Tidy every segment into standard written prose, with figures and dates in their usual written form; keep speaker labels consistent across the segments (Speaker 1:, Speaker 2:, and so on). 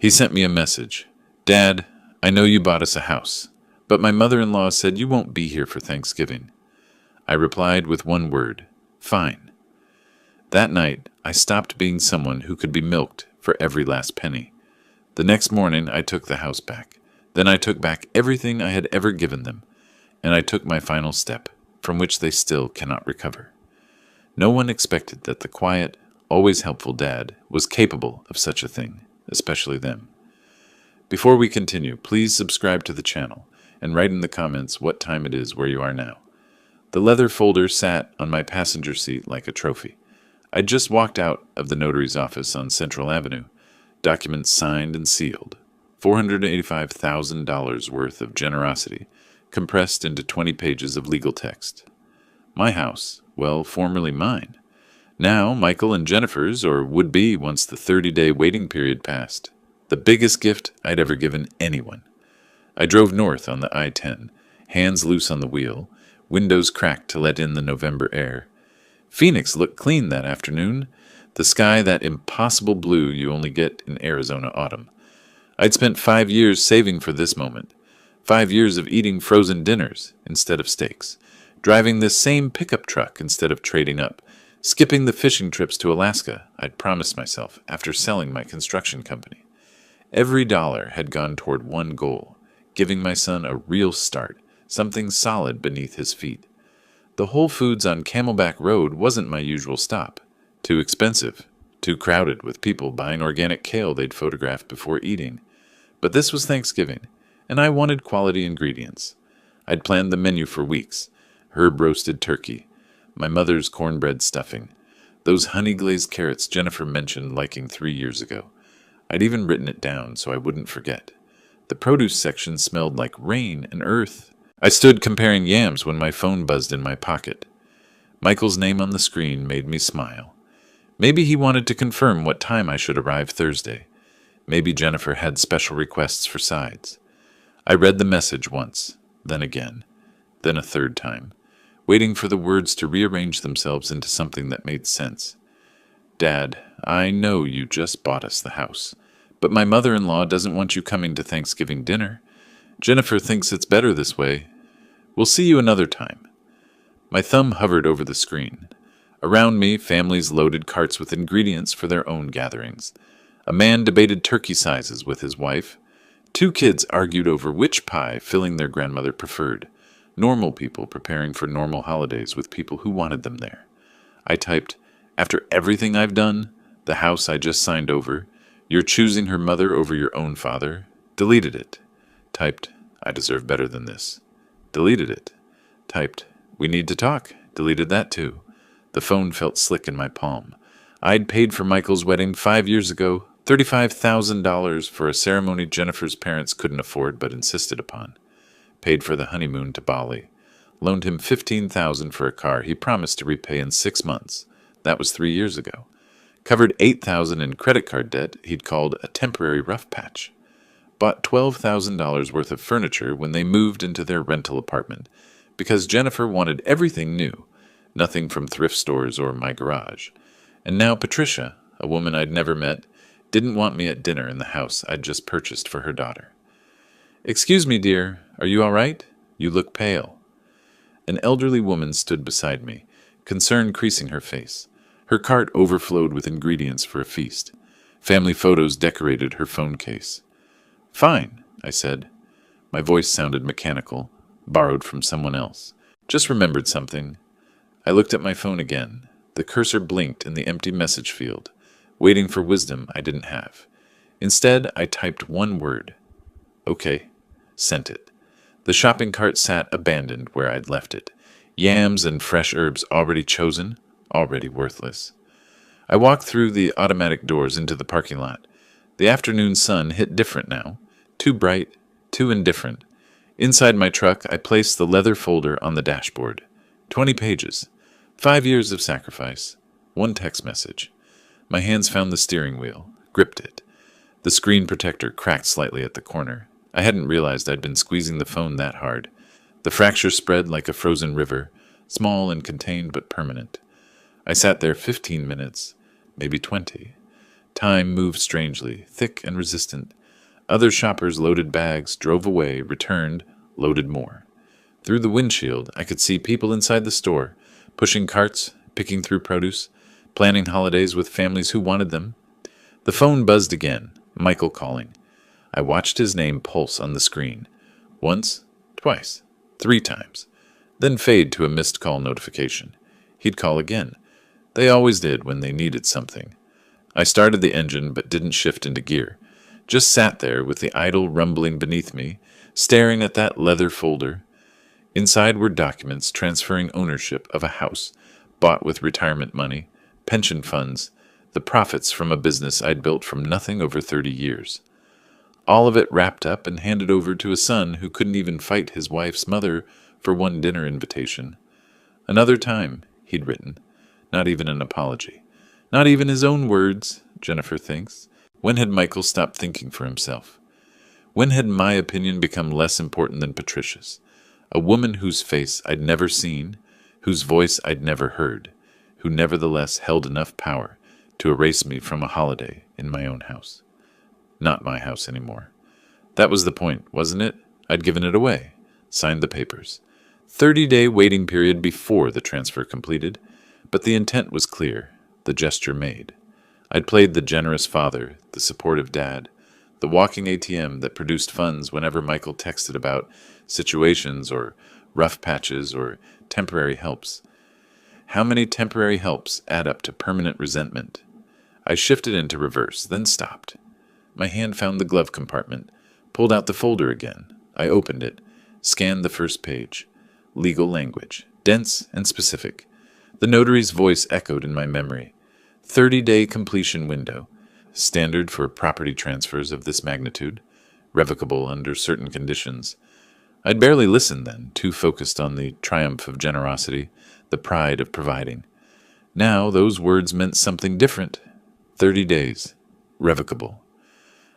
Speaker 1: He sent me a message. Dad, I know you bought us a house, but my mother-in-law said you won't be here for Thanksgiving. I replied with one word, fine. That night, I stopped being someone who could be milked for every last penny. The next morning, I took the house back. Then I took back everything I had ever given them, and I took my final step, from which they still cannot recover. No one expected that the quiet, always helpful dad was capable of such a thing, especially them. Before we continue, please subscribe to the channel and write in the comments what time it is where you are now. The leather folder sat on my passenger seat like a trophy. I'd just walked out of the notary's office on Central Avenue, documents signed and sealed, $485,000 worth of generosity, compressed into 20 pages of legal text. My house, well, formerly mine. Now Michael and Jennifer's, or would be once the 30-day waiting period passed. The biggest gift I'd ever given anyone. I drove north on the I-10, hands loose on the wheel, windows cracked to let in the November air. Phoenix looked clean that afternoon, the sky that impossible blue you only get in Arizona autumn. I'd spent 5 years saving for this moment, 5 years of eating frozen dinners instead of steaks, driving this same pickup truck instead of trading up, skipping the fishing trips to Alaska I'd promised myself after selling my construction company. Every dollar had gone toward one goal, giving my son a real start, something solid beneath his feet. The Whole Foods on Camelback Road wasn't my usual stop. Too expensive, too crowded with people buying organic kale they'd photographed before eating. But this was Thanksgiving, and I wanted quality ingredients. I'd planned the menu for weeks. Herb-roasted turkey, my mother's cornbread stuffing, those honey-glazed carrots Jennifer mentioned liking 3 years ago. I'd even written it down so I wouldn't forget. The produce section smelled like rain and earth. I stood comparing yams when my phone buzzed in my pocket. Michael's name on the screen made me smile. Maybe he wanted to confirm what time I should arrive Thursday. Maybe Jennifer had special requests for sides. I read the message once, then again, then a third time, waiting for the words to rearrange themselves into something that made sense. Dad, I know you just bought us the house, but my mother-in-law doesn't want you coming to Thanksgiving dinner. Jennifer thinks it's better this way. We'll see you another time. My thumb hovered over the screen. Around me, families loaded carts with ingredients for their own gatherings. A man debated turkey sizes with his wife. 2 kids argued over which pie filling their grandmother preferred. Normal people preparing for normal holidays with people who wanted them there. I typed, after everything I've done, the house I just signed over, you're choosing her mother over your own father. Deleted it. Typed, I deserve better than this. Deleted it. Typed, we need to talk. Deleted that too. The phone felt slick in my palm. I'd paid for Michael's wedding 5 years ago, $35,000 for a ceremony Jennifer's parents couldn't afford but insisted upon. Paid for the honeymoon to Bali. Loaned him $15,000 for a car he promised to repay in 6 months. That was 3 years ago. Covered $8,000 in credit card debt he'd called a temporary rough patch. Bought $12,000 worth of furniture when they moved into their rental apartment, because Jennifer wanted everything new, nothing from thrift stores or my garage. And now Patricia, a woman I'd never met, didn't want me at dinner in the house I'd just purchased for her daughter. Excuse me, dear, are you all right? You look pale. An elderly woman stood beside me, concern creasing her face. Her cart overflowed with ingredients for a feast. Family photos decorated her phone case. Fine, I said. My voice sounded mechanical, borrowed from someone else. Just remembered something. I looked at my phone again. The cursor blinked in the empty message field, waiting for wisdom I didn't have. Instead, I typed one word. Okay. Sent it. The shopping cart sat abandoned where I'd left it. Yams and fresh herbs already chosen, already worthless. I walked through the automatic doors into the parking lot. The afternoon sun hit different now. Too bright, too indifferent. Inside my truck, I placed the leather folder on the dashboard. 20 pages. 5 years of sacrifice. 1 text message. My hands found the steering wheel, gripped it. The screen protector cracked slightly at the corner. I hadn't realized I'd been squeezing the phone that hard. The fracture spread like a frozen river, small and contained but permanent. I sat there 15 minutes, maybe 20. Time moved strangely, thick and resistant. Other shoppers loaded bags, drove away, returned, loaded more. Through the windshield, I could see people inside the store, pushing carts, picking through produce, planning holidays with families who wanted them. The phone buzzed again, Michael calling. I watched his name pulse on the screen. Once, twice, 3 times. Then fade to a missed call notification. He'd call again. They always did when they needed something. I started the engine but didn't shift into gear. Just sat there with the idle rumbling beneath me, staring at that leather folder. Inside were documents transferring ownership of a house, bought with retirement money, pension funds, the profits from a business I'd built from nothing over 30 years. All of it wrapped up and handed over to a son who couldn't even fight his wife's mother for one dinner invitation. Another time, he'd written. Not even an apology. Not even his own words, Jennifer thinks. When had Michael stopped thinking for himself? When had my opinion become less important than Patricia's? A woman whose face I'd never seen, whose voice I'd never heard, who nevertheless held enough power to erase me from a holiday in my own house. Not my house anymore. That was the point, wasn't it? I'd given it away, signed the papers. 30-day waiting period before the transfer completed, but the intent was clear, the gesture made. I'd played the generous father, the supportive dad, the walking ATM that produced funds whenever Michael texted about situations or rough patches or temporary helps. How many temporary helps add up to permanent resentment? I shifted into reverse, then stopped. My hand found the glove compartment, pulled out the folder again. I opened it, scanned the first page. Legal language, dense and specific. The notary's voice echoed in my memory. 30-day completion window, standard for property transfers of this magnitude, revocable under certain conditions. I'd barely listened then, too focused on the triumph of generosity, the pride of providing. Now those words meant something different. 30 days, revocable.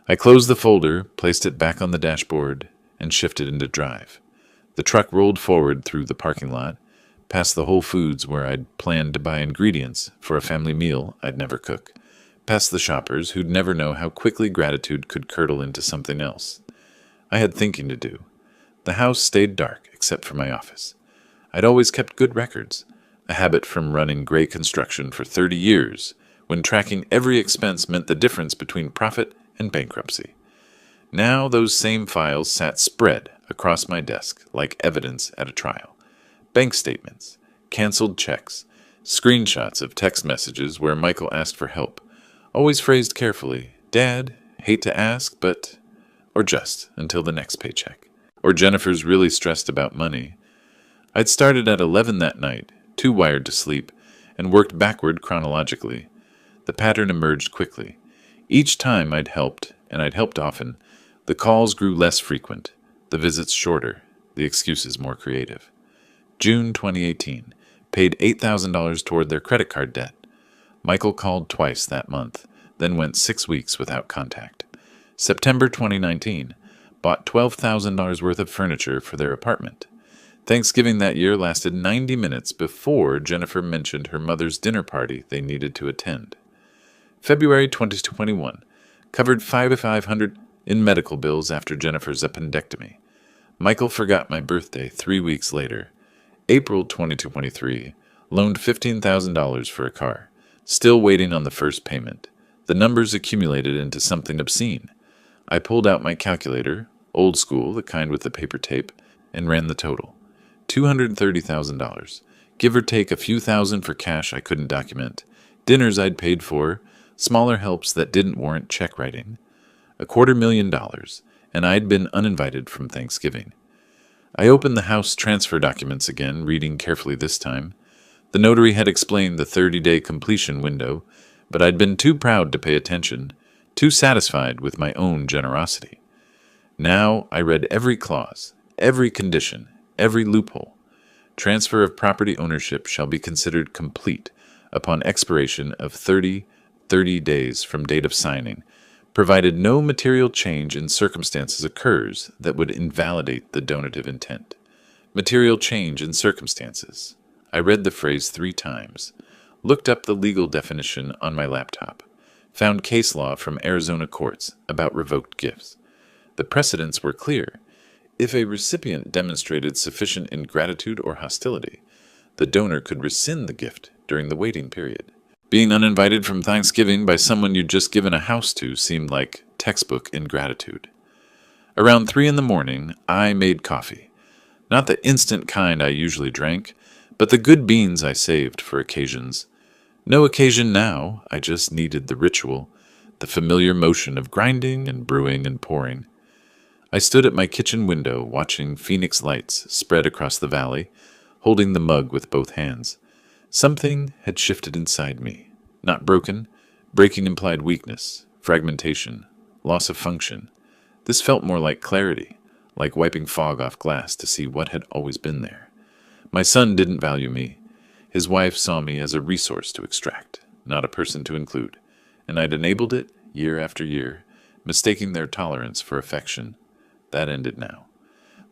Speaker 1: I closed the folder, placed it back on the dashboard, and shifted into drive. The truck rolled forward through the parking lot, past the Whole Foods where I'd planned to buy ingredients for a family meal I'd never cook, past the shoppers who'd never know how quickly gratitude could curdle into something else. I had thinking to do. The house stayed dark, except for my office. I'd always kept good records, a habit from running gray construction for 30 years, when tracking every expense meant the difference between profit and bankruptcy. Now those same files sat spread across my desk like evidence at a trial. Bank statements, canceled checks, screenshots of text messages where Michael asked for help, always phrased carefully, "Dad, hate to ask, but..." or just until the next paycheck. Or Jennifer's really stressed about money. I'd started at 11 that night, too wired to sleep, and worked backward chronologically. The pattern emerged quickly. Each time I'd helped, and I'd helped often, the calls grew less frequent, the visits shorter, the excuses more creative. June 2018, paid $8,000 toward their credit card debt. Michael called twice that month, then went 6 weeks without contact. September 2019, bought $12,000 worth of furniture for their apartment. Thanksgiving that year lasted 90 minutes before Jennifer mentioned her mother's dinner party they needed to attend. February 2021, covered $5,500 in medical bills after Jennifer's appendectomy. Michael forgot my birthday 3 weeks later. April 2023, loaned $15,000 for a car, still waiting on the first payment. The numbers accumulated into something obscene. I pulled out my calculator, old school, the kind with the paper tape, and ran the total. $230,000, give or take a few thousand for cash I couldn't document, dinners I'd paid for, smaller helps that didn't warrant check writing. $250,000, and I'd been uninvited from Thanksgiving. I opened the house transfer documents again, reading carefully this time. The notary had explained the 30-day completion window, but I'd been too proud to pay attention, too satisfied with my own generosity. Now I read every clause, every condition, every loophole. Transfer of property ownership shall be considered complete upon expiration of 30 days from date of signing, provided no material change in circumstances occurs that would invalidate the donative intent. Material change in circumstances. I read the phrase 3 times, looked up the legal definition on my laptop, Found case law from Arizona courts about revoked gifts. The precedents were clear. If a recipient demonstrated sufficient ingratitude or hostility, the donor could rescind the gift during the waiting period. Being uninvited from Thanksgiving by someone you'd just given a house to seemed like textbook ingratitude. Around 3 in the morning, I made coffee. Not the instant kind I usually drank, but the good beans I saved for occasions. No occasion now, I just needed the ritual, the familiar motion of grinding and brewing and pouring. I stood at my kitchen window watching Phoenix lights spread across the valley, holding the mug with both hands. Something had shifted inside me. Not broken. Breaking implied weakness, fragmentation, loss of function. This felt more like clarity, like wiping fog off glass to see what had always been there. My son didn't value me. His wife saw me as a resource to extract, not a person to include, and I'd enabled it year after year, mistaking their tolerance for affection. That ended now.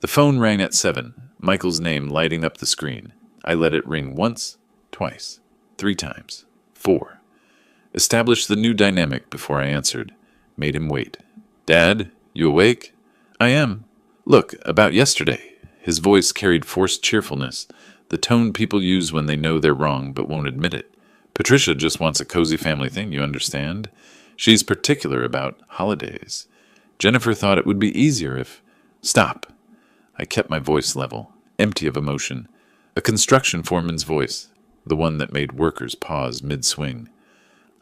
Speaker 1: The phone rang at 7, Michael's name lighting up the screen. I let it ring once, twice, 3 times, 4. Established the new dynamic before I answered. Made him wait. "Dad, you awake?" "I am." "Look, about yesterday." His voice carried forced cheerfulness, the tone people use when they know they're wrong but won't admit it. "Patricia just wants a cozy family thing, you understand? She's particular about holidays. Jennifer thought it would be easier if—" "Stop." I kept my voice level, empty of emotion. A construction foreman's voice, the one that made workers pause mid-swing.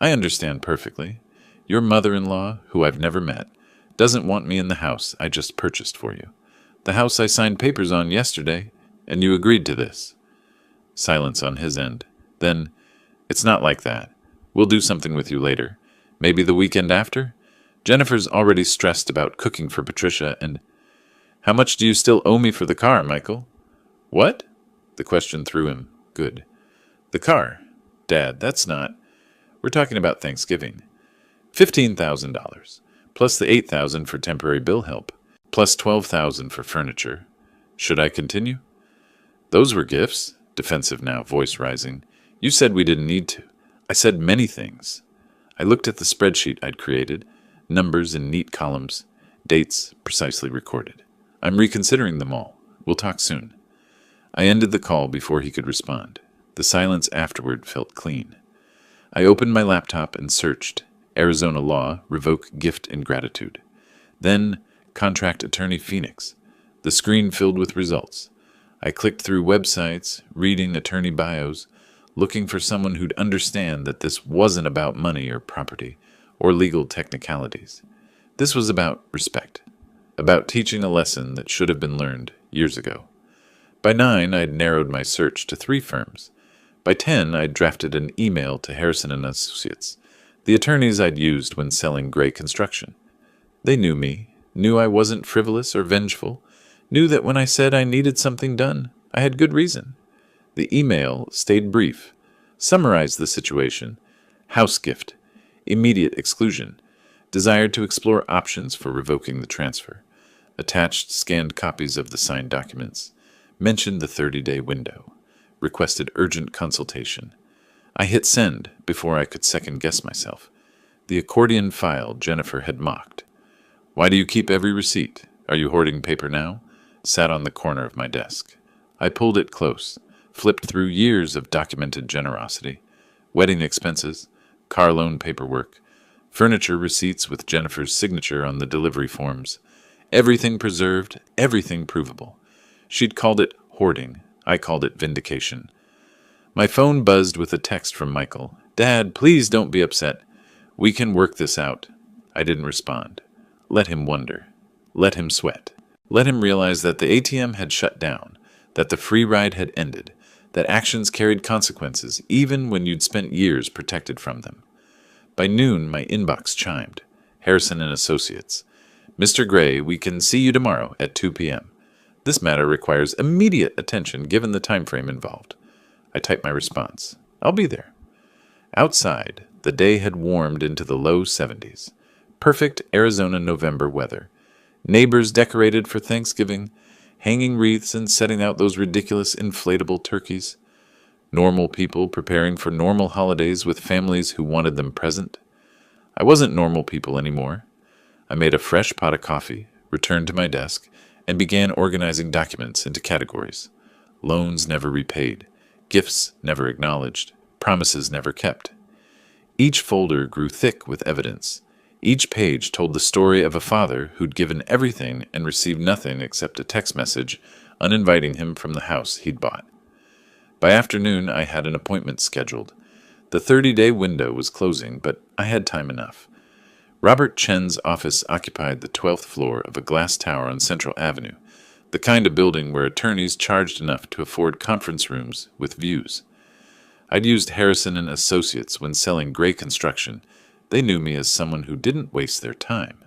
Speaker 1: "I understand perfectly. Your mother-in-law, who I've never met, doesn't want me in the house I just purchased for you. The house I signed papers on yesterday, and you agreed to this." Silence on his end. Then, "It's not like that. We'll do something with you later. Maybe the weekend after? Jennifer's already stressed about cooking for Patricia and—" "How much do you still owe me for the car, Michael?" "What?" The question threw him. Good. "The car. Dad, that's not—" "We're talking about Thanksgiving. $15,000, plus the $8,000 for temporary bill help, plus $12,000 for furniture. Should I continue?" "Those were gifts." Defensive now, voice rising. "You said we didn't need to." "I said many things." I looked at the spreadsheet I'd created, numbers in neat columns, dates precisely recorded. "I'm reconsidering them all. We'll talk soon." I ended the call before he could respond. The silence afterward felt clean. I opened my laptop and searched. Arizona law, revoke gift ingratitude. Then, contract attorney Phoenix. The screen filled with results. I clicked through websites, reading attorney bios, looking for someone who'd understand that this wasn't about money or property, or legal technicalities. This was about respect, about teaching a lesson that should have been learned years ago. By 9, I'd narrowed my search to 3 firms. By 10, I'd drafted an email to Harrison and Associates, the attorneys I'd used when selling gray construction. They knew me, knew I wasn't frivolous or vengeful, knew that when I said I needed something done, I had good reason. The email stayed brief, summarized the situation: house gift, immediate exclusion, desired to explore options for revoking the transfer, attached scanned copies of the signed documents, mentioned the 30-day window, requested urgent consultation. I hit send before I could second-guess myself. The accordion file Jennifer had mocked. "Why do you keep every receipt? Are you hoarding paper now?" Sat on the corner of my desk. I pulled it close, flipped through years of documented generosity, wedding expenses, car loan paperwork, furniture receipts with Jennifer's signature on the delivery forms. Everything preserved, everything provable. She'd called it hoarding. I called it vindication. My phone buzzed with a text from Michael. "Dad, please don't be upset. We can work this out." I didn't respond. Let him wonder. Let him sweat. Let him realize that the ATM had shut down, that the free ride had ended, that actions carried consequences even when you'd spent years protected from them. By noon, my inbox chimed. Harrison and Associates. "Mr. Gray, we can see you tomorrow at 2 p.m. This matter requires immediate attention given the time frame involved." I typed my response. "I'll be there." Outside, the day had warmed into the low 70s. Perfect Arizona November weather. Neighbors decorated for Thanksgiving, hanging wreaths and setting out those ridiculous inflatable turkeys. Normal people preparing for normal holidays with families who wanted them present. I wasn't normal people anymore. I made a fresh pot of coffee, returned to my desk, and began organizing documents into categories. Loans never repaid, gifts never acknowledged, promises never kept. Each folder grew thick with evidence. Each page told the story of a father who'd given everything and received nothing except a text message uninviting him from the house he'd bought. By afternoon, I had an appointment scheduled. The 30-day window was closing, but I had time enough. Robert Chen's office occupied the 12th floor of a glass tower on Central Avenue, the kind of building where attorneys charged enough to afford conference rooms with views. I'd used Harrison and Associates when selling gray construction. They knew me as someone who didn't waste their time.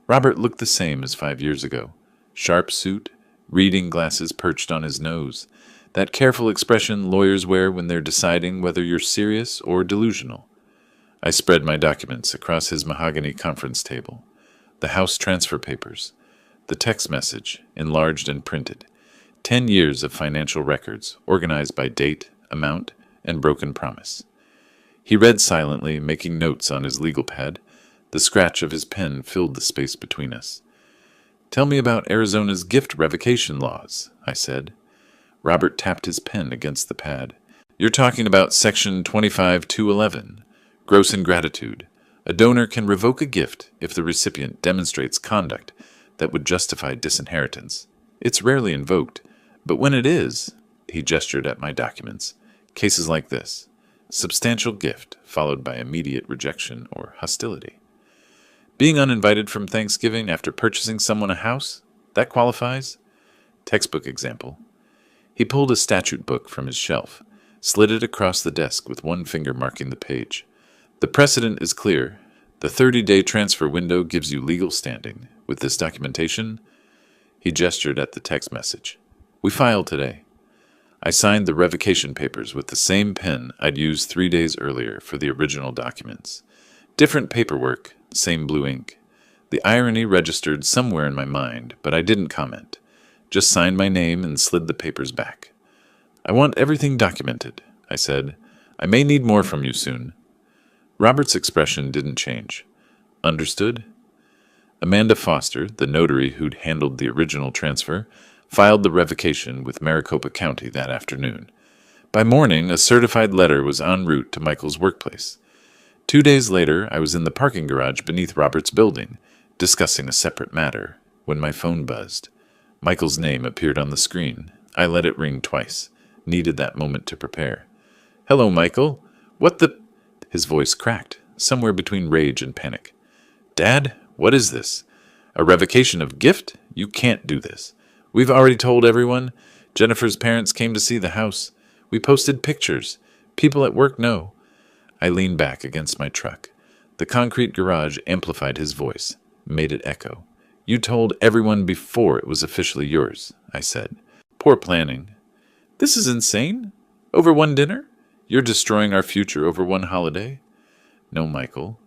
Speaker 1: Robert looked the same as 5 years ago. Sharp suit, reading glasses perched on his nose, that careful expression lawyers wear when they're deciding whether you're serious or delusional. I spread my documents across his mahogany conference table. The house transfer papers, the text message, enlarged and printed, 10 years of financial records, organized by date, amount, and broken promise. He read silently, making notes on his legal pad. The scratch of his pen filled the space between us. "Tell me about Arizona's gift revocation laws," I said. Robert tapped his pen against the pad. "You're talking about Section 25-211, gross ingratitude. A donor can revoke a gift if the recipient demonstrates conduct that would justify disinheritance. It's rarely invoked, but when it is," he gestured at my documents, "cases like this. Substantial gift, followed by immediate rejection or hostility. Being uninvited from Thanksgiving after purchasing someone a house, that qualifies? Textbook example." He pulled a statute book from his shelf, slid it across the desk with one finger marking the page. "The precedent is clear. The 30-day transfer window gives you legal standing. With this documentation," he gestured at the text message, "we file today." I signed the revocation papers with the same pen I'd used 3 days earlier for the original documents. Different paperwork, same blue ink. The irony registered somewhere in my mind, but I didn't comment. Just signed my name and slid the papers back. "I want everything documented," I said. "I may need more from you soon." Robert's expression didn't change. "Understood?" Amanda Foster, the notary who'd handled the original transfer, filed the revocation with Maricopa County that afternoon. By morning, a certified letter was en route to Michael's workplace. 2 days later, I was in the parking garage beneath Robert's building, discussing a separate matter, when my phone buzzed. Michael's name appeared on the screen. I let it ring twice. Needed that moment to prepare. "Hello, Michael. What the—" His voice cracked, somewhere between rage and panic. "Dad, what is this? A revocation of gift? You can't do this. We've already told everyone. Jennifer's parents came to see the house. We posted pictures. People at work know." I leaned back against my truck. The concrete garage amplified his voice, made it echo. "You told everyone before it was officially yours," I said. "Poor planning." "This is insane. Over one dinner? You're destroying our future over one holiday." "No, Michael."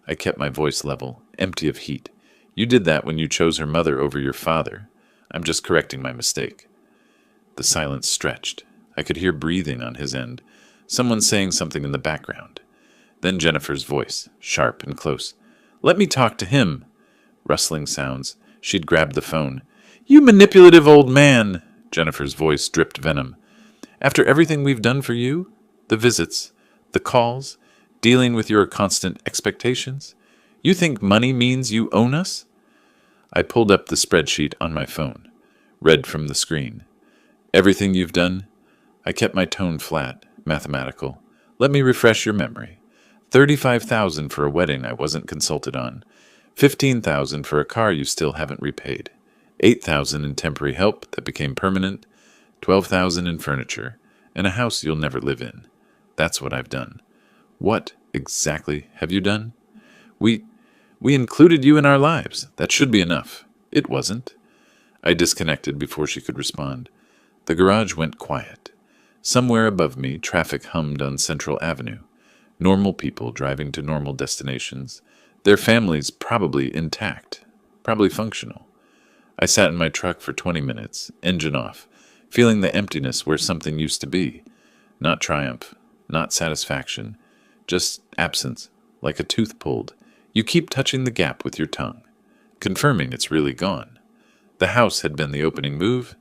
Speaker 1: I kept my voice level, empty of heat. "You did that when you chose her mother over your father. I'm just correcting my mistake." The silence stretched. I could hear breathing on his end, someone saying something in the background. Then Jennifer's voice, sharp and close. "Let me talk to him." Rustling sounds. She'd grabbed the phone. "You manipulative old man!" Jennifer's voice dripped venom. "After everything we've done for you, the visits, the calls, dealing with your constant expectations, you think money means you own us?" I pulled up the spreadsheet on my phone, read from the screen. "Everything you've done?" I kept my tone flat, mathematical. "Let me refresh your memory. 35,000 for a wedding I wasn't consulted on. 15,000 for a car you still haven't repaid. 8,000 in temporary help that became permanent. 12,000 in furniture, and a house you'll never live in. That's what I've done." "What exactly have you done?" We included you in our lives. That should be enough." "It wasn't." I disconnected before she could respond. The garage went quiet. Somewhere above me, traffic hummed on Central Avenue. Normal people driving to normal destinations. Their families probably intact, probably functional. I sat in my truck for 20 minutes, engine off, feeling the emptiness where something used to be. Not triumph, not satisfaction, just absence, like a tooth pulled. You keep touching the gap with your tongue, confirming it's really gone. The house had been the opening move.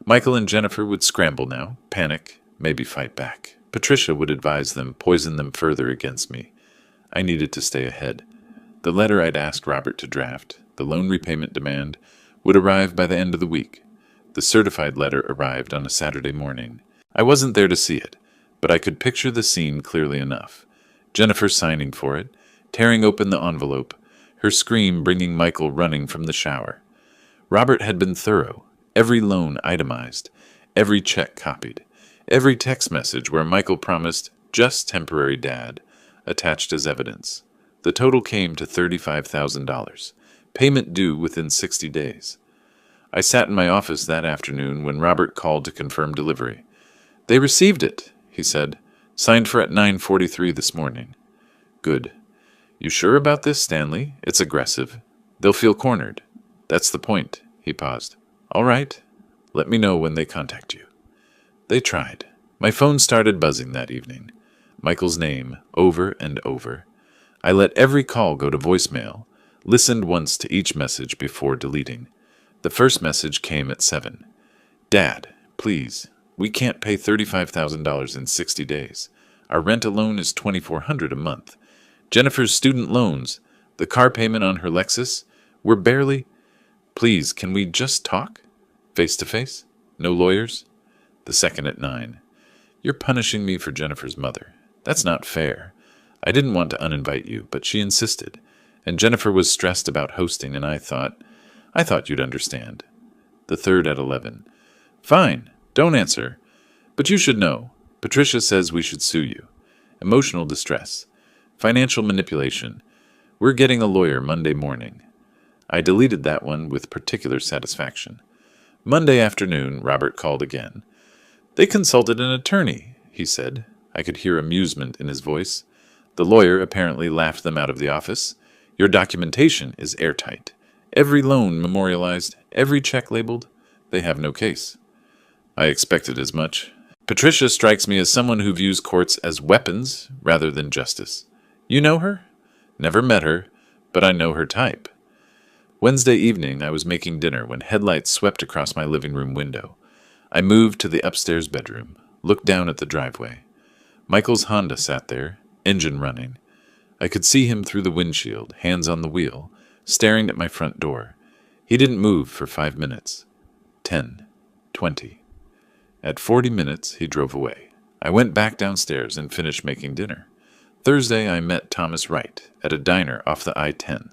Speaker 1: Michael and Jennifer would scramble now, panic, maybe fight back. Patricia would advise them, poison them further against me. I needed to stay ahead. The letter I'd asked Robert to draft, the loan repayment demand, would arrive by the end of the week. The certified letter arrived on a Saturday morning. I wasn't there to see it, but I could picture the scene clearly enough. Jennifer signing for it, tearing open the envelope, her scream bringing Michael running from the shower. Robert had been thorough, every loan itemized, every check copied, every text message where Michael promised just temporary dad attached as evidence. The total came to $35,000, payment due within 60 days. I sat in my office that afternoon when Robert called to confirm delivery. "They received it," he said. "Signed for at 9:43 this morning." "Good. You sure about this, Stanley? It's aggressive. They'll feel cornered." "That's the point." He paused. "All right. Let me know when they contact you." They tried. My phone started buzzing that evening. Michael's name, over and over. I let every call go to voicemail, listened once to each message before deleting. The first message came at 7. "Dad, please, we can't pay $35,000 in 60 days. Our rent alone is $2,400 a month. Jennifer's student loans, the car payment on her Lexus, we're barely... Please, can we just talk? Face to face? No lawyers?" The second at 9. "You're punishing me for Jennifer's mother. That's not fair. I didn't want to uninvite you, but she insisted. And Jennifer was stressed about hosting, and I thought you'd understand." The third at 11. "Fine, don't answer. But you should know. Patricia says we should sue you. Emotional distress. Financial manipulation. We're getting a lawyer Monday morning." I deleted that one with particular satisfaction. Monday afternoon, Robert called again. "They consulted an attorney," he said. I could hear amusement in his voice. The lawyer apparently laughed them out of the office. "Your documentation is airtight. Every loan memorialized, every check labeled. They have no case." I expected as much. Patricia strikes me as someone who views courts as weapons rather than justice. "You know her?" "Never met her, but I know her type." Wednesday evening, I was making dinner when headlights swept across my living room window. I moved to the upstairs bedroom, looked down at the driveway. Michael's Honda sat there, engine running. I could see him through the windshield, hands on the wheel, staring at my front door. He didn't move for 5 minutes. 10. 20. At 40 minutes, he drove away. I went back downstairs and finished making dinner. Thursday, I met Thomas Wright at a diner off the I-10.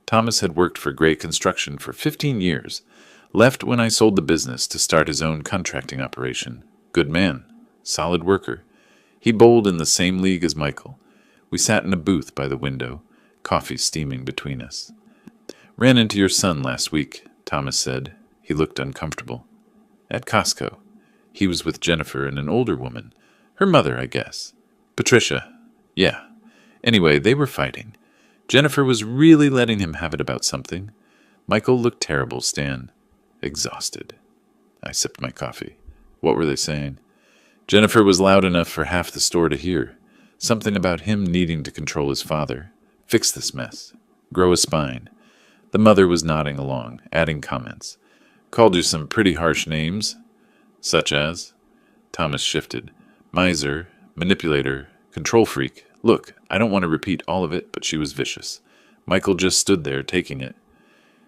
Speaker 1: Thomas had worked for Gray Construction for 15 years, left when I sold the business to start his own contracting operation. Good man, solid worker. He bowled in the same league as Michael. We sat in a booth by the window, coffee steaming between us. "Ran into your son last week," Thomas said. He looked uncomfortable. "At Costco. He was with Jennifer and an older woman. Her mother, I guess. Patricia. Yeah. Anyway, they were fighting. Jennifer was really letting him have it about something. Michael looked terrible, Stan. Exhausted." I sipped my coffee. "What were they saying?" "Jennifer was loud enough for half the store to hear. Something about him needing to control his father. Fix this mess. Grow a spine." The mother was nodding along, adding comments. "Called you some pretty harsh names." "Such as?" Thomas shifted. "Miser, manipulator, control freak. Look, I don't want to repeat all of it, but she was vicious. Michael just stood there, taking it."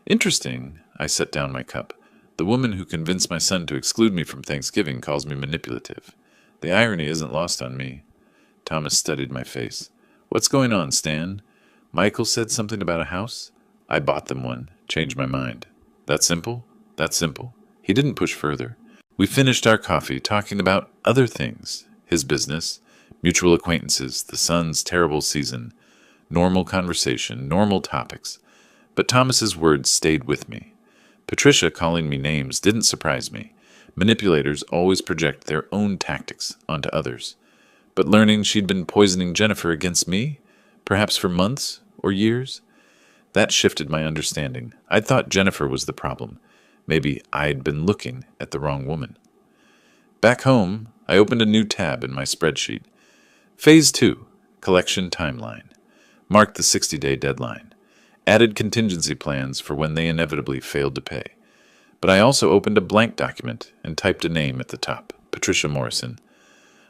Speaker 1: "Interesting." I set down my cup. "The woman who convinced my son to exclude me from Thanksgiving calls me manipulative. The irony isn't lost on me." Thomas studied my face. "What's going on, Stan? Michael said something about a house? I bought them one. Changed my mind. That simple? That simple." He didn't push further. We finished our coffee, talking about other things. His business, mutual acquaintances, the son's terrible season. Normal conversation, normal topics. But Thomas's words stayed with me. Patricia calling me names didn't surprise me. Manipulators always project their own tactics onto others. But learning she'd been poisoning Jennifer against me, perhaps for months or years, that shifted my understanding. I'd thought Jennifer was the problem. Maybe I'd been looking at the wrong woman. Back home, I opened a new tab in my spreadsheet. Phase 2, Collection Timeline. marked the 60-day deadline, added contingency plans for when they inevitably failed to pay. But I also opened a blank document and typed a name at the top, Patricia Morrison.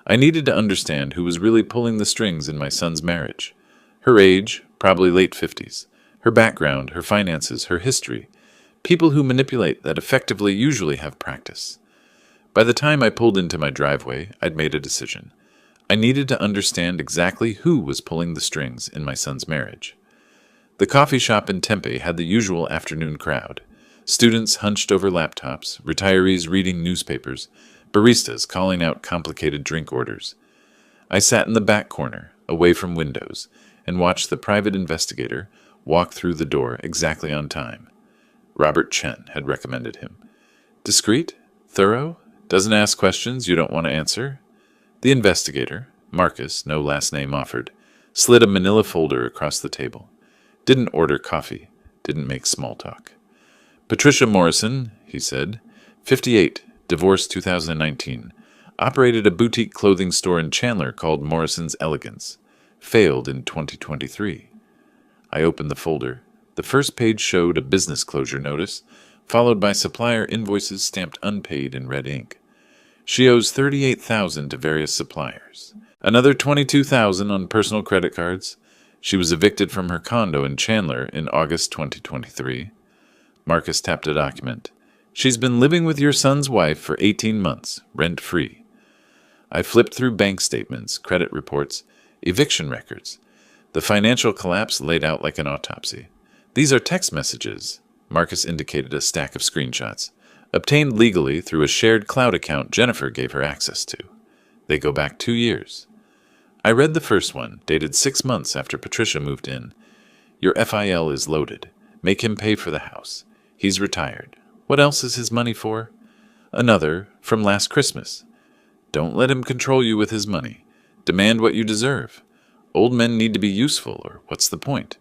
Speaker 1: I needed to understand who was really pulling the strings in my son's marriage. Her age, probably late 50s. Her background, her finances, her history. People who manipulate that effectively usually have practice. By the time I pulled into my driveway, I'd made a decision. I needed to understand exactly who was pulling the strings in my son's marriage. The coffee shop in Tempe had the usual afternoon crowd. Students hunched over laptops, retirees reading newspapers, baristas calling out complicated drink orders. I sat in the back corner, away from windows, and watched the private investigator walk through the door exactly on time. Robert Chen had recommended him. Discreet, thorough, doesn't ask questions you don't want to answer. The investigator, Marcus, no last name offered, slid a manila folder across the table. Didn't order coffee, didn't make small talk. Patricia Morrison, he said, 58, divorced 2019, operated a boutique clothing store in Chandler called Morrison's Elegance, failed in 2023. I opened the folder. The first page showed a business closure notice, followed by supplier invoices stamped unpaid in red ink. She owes $38,000 to various suppliers, another $22,000 on personal credit cards. She was evicted from her condo in Chandler in August 2023. Marcus tapped a document. She's been living with your son's wife for 18 months, rent-free. I flipped through bank statements, credit reports, eviction records. The financial collapse laid out like an autopsy. These are text messages. Marcus indicated a stack of screenshots, obtained legally through a shared cloud account Jennifer gave her access to. They go back 2 years. I read the first one, dated 6 months after Patricia moved in. Your FIL is loaded. Make him pay for the house. He's retired. What else is his money for? Another, from last Christmas. Don't let him control you with his money. Demand what you deserve. Old men need to be useful, or what's the point?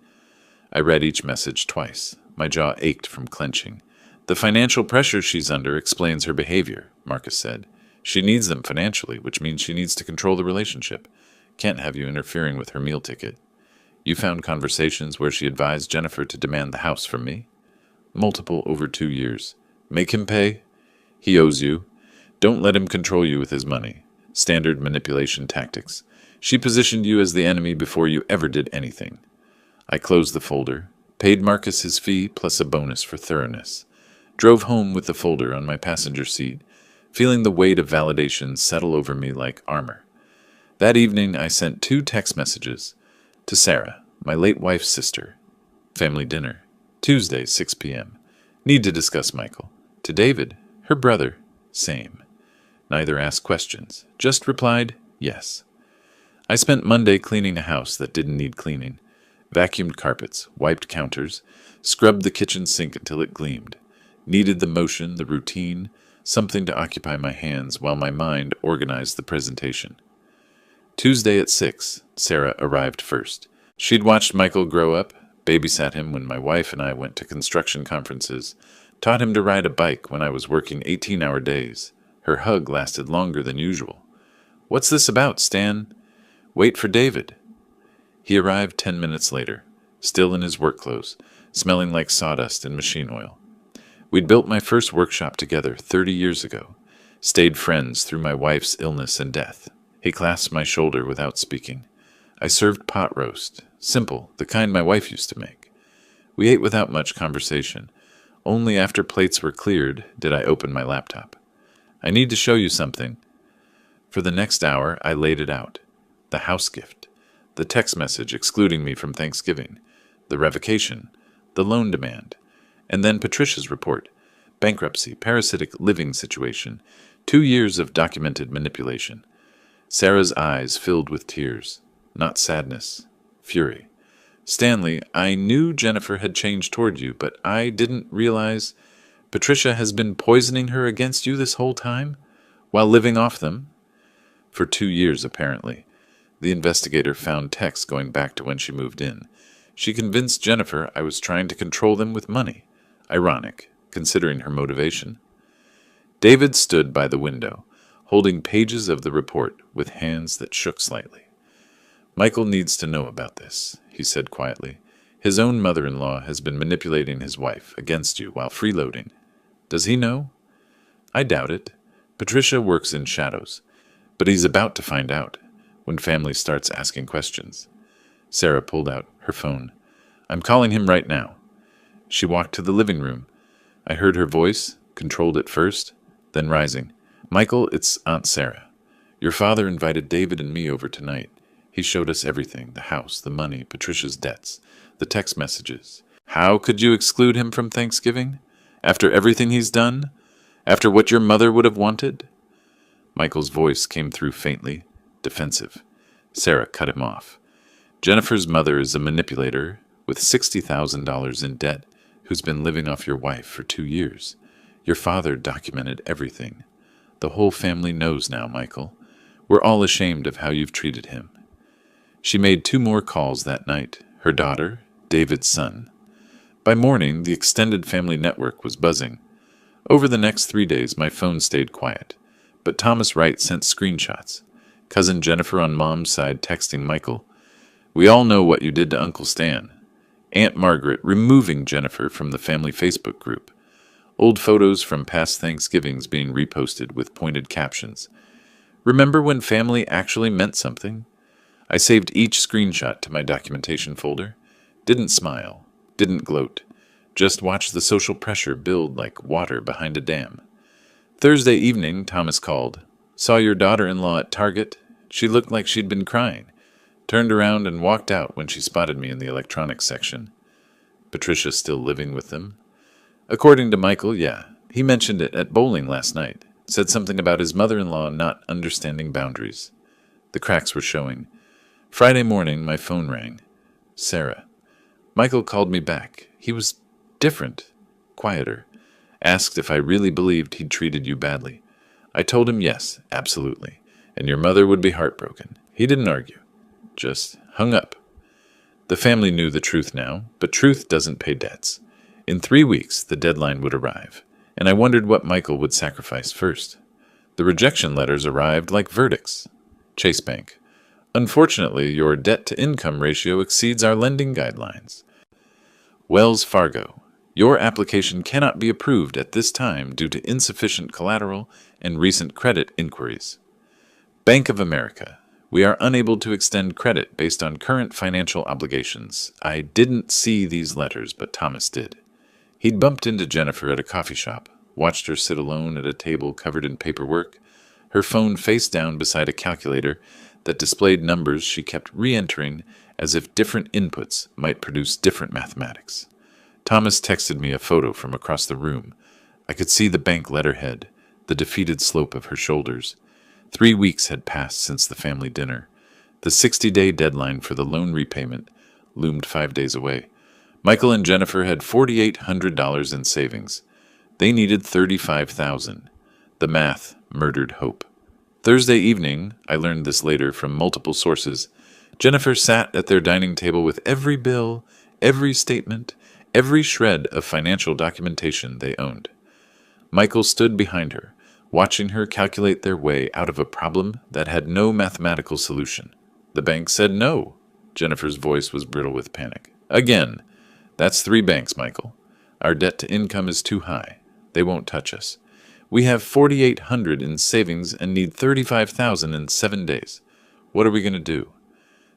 Speaker 1: I read each message twice. My jaw ached from clenching. The financial pressure she's under explains her behavior, Marcus said. She needs them financially, which means she needs to control the relationship. Can't have you interfering with her meal ticket. You found conversations where she advised Jennifer to demand the house from me? Multiple over 2 years. Make him pay? He owes you. Don't let him control you with his money. Standard manipulation tactics. She positioned you as the enemy before you ever did anything. I closed the folder, paid Marcus his fee plus a bonus for thoroughness, drove home with the folder on my passenger seat, feeling the weight of validation settle over me like armor. That evening I sent 2 text messages to Sarah, my late wife's sister. Family dinner. Tuesday, 6 p.m. Need to discuss Michael. To David, her brother, same. Neither asked questions, just replied, yes. I spent Monday cleaning a house that didn't need cleaning. Vacuumed carpets, wiped counters, scrubbed the kitchen sink until it gleamed. Needed the motion, the routine, something to occupy my hands while my mind organized the presentation. Tuesday at 6, Sarah arrived first. She'd watched Michael grow up, babysat him when my wife and I went to construction conferences, taught him to ride a bike when I was working 18-hour days. Her hug lasted longer than usual. What's this about, Stan? Wait for David. He arrived 10 minutes later, still in his work clothes, smelling like sawdust and machine oil. We'd built my first workshop together 30 years ago, stayed friends through my wife's illness and death. He clasped my shoulder without speaking. I served pot roast, simple, the kind my wife used to make. We ate without much conversation. Only after plates were cleared did I open my laptop. I need to show you something. For the next hour, I laid it out. The house gift, the text message excluding me from Thanksgiving, the revocation, the loan demand, and then Patricia's report, bankruptcy, parasitic living situation, 2 years of documented manipulation. Sarah's eyes filled with tears, not sadness, fury. Stanley, I knew Jennifer had changed toward you, but I didn't realize Patricia has been poisoning her against you this whole time, while living off them. For 2 years, apparently. The investigator found texts going back to when she moved in. She convinced Jennifer I was trying to control them with money. Ironic, considering her motivation. David stood by the window, holding pages of the report with hands that shook slightly. Michael needs to know about this, he said quietly. His own mother-in-law has been manipulating his wife against you while freeloading. Does he know? I doubt it. Patricia works in shadows. But he's about to find out, when family starts asking questions. Sarah pulled out her phone. I'm calling him right now. She walked to the living room. I heard her voice, controlled at first, then rising. Michael, it's Aunt Sarah. Your father invited David and me over tonight. He showed us everything, the house, the money, Patricia's debts, the text messages. How could you exclude him from Thanksgiving? After everything he's done? After what your mother would have wanted? Michael's voice came through faintly, defensive. Sarah cut him off. Jennifer's mother is a manipulator with $60,000 in debt who's been living off your wife for 2 years. Your father documented everything. The whole family knows now, Michael. We're all ashamed of how you've treated him. She made 2 more calls that night, her daughter, David's son. By morning, the extended family network was buzzing. Over the next 3 days, my phone stayed quiet, but Thomas Wright sent screenshots. Cousin Jennifer on Mom's side texting Michael, "We all know what you did to Uncle Stan." Aunt Margaret removing Jennifer from the family Facebook group. Old photos from past Thanksgivings being reposted with pointed captions. Remember when family actually meant something? I saved each screenshot to my documentation folder. Didn't smile, didn't gloat. Just watched the social pressure build like water behind a dam. Thursday evening, Thomas called. Saw your daughter-in-law at Target. She looked like she'd been crying. Turned around and walked out when she spotted me in the electronics section. Patricia still living with them? According to Michael, yeah. He mentioned it at bowling last night. Said something about his mother-in-law not understanding boundaries. The cracks were showing. Friday morning, my phone rang. Sarah. Michael called me back. He was different, quieter. Asked if I really believed he'd treated you badly. I told him yes, absolutely, and your mother would be heartbroken. He didn't argue. Just hung up. The family knew the truth now, but truth doesn't pay debts. In 3 weeks, the deadline would arrive, and I wondered what Michael would sacrifice first. The rejection letters arrived like verdicts. Chase Bank. Unfortunately, your debt-to-income ratio exceeds our lending guidelines. Wells Fargo. Your application cannot be approved at this time due to insufficient collateral and recent credit inquiries. Bank of America. We are unable to extend credit based on current financial obligations. I didn't see these letters, but Thomas did. He'd bumped into Jennifer at a coffee shop, watched her sit alone at a table covered in paperwork, her phone face down beside a calculator that displayed numbers she kept re-entering as if different inputs might produce different mathematics. Thomas texted me a photo from across the room. I could see the bank letterhead, the defeated slope of her shoulders. 3 weeks had passed since the family dinner. The 60-day deadline for the loan repayment loomed 5 days away. Michael and Jennifer had $4,800 in savings. They needed $35,000. The math murdered hope. Thursday evening, I learned this later from multiple sources, Jennifer sat at their dining table with every bill, every statement, every shred of financial documentation they owned. Michael stood behind her, watching her calculate their way out of a problem that had no mathematical solution. The bank said no. Jennifer's voice was brittle with panic. Again. That's 3 banks, Michael. Our debt to income is too high. They won't touch us. We have $4,800 in savings and need $35,000 in 7 days. What are we going to do?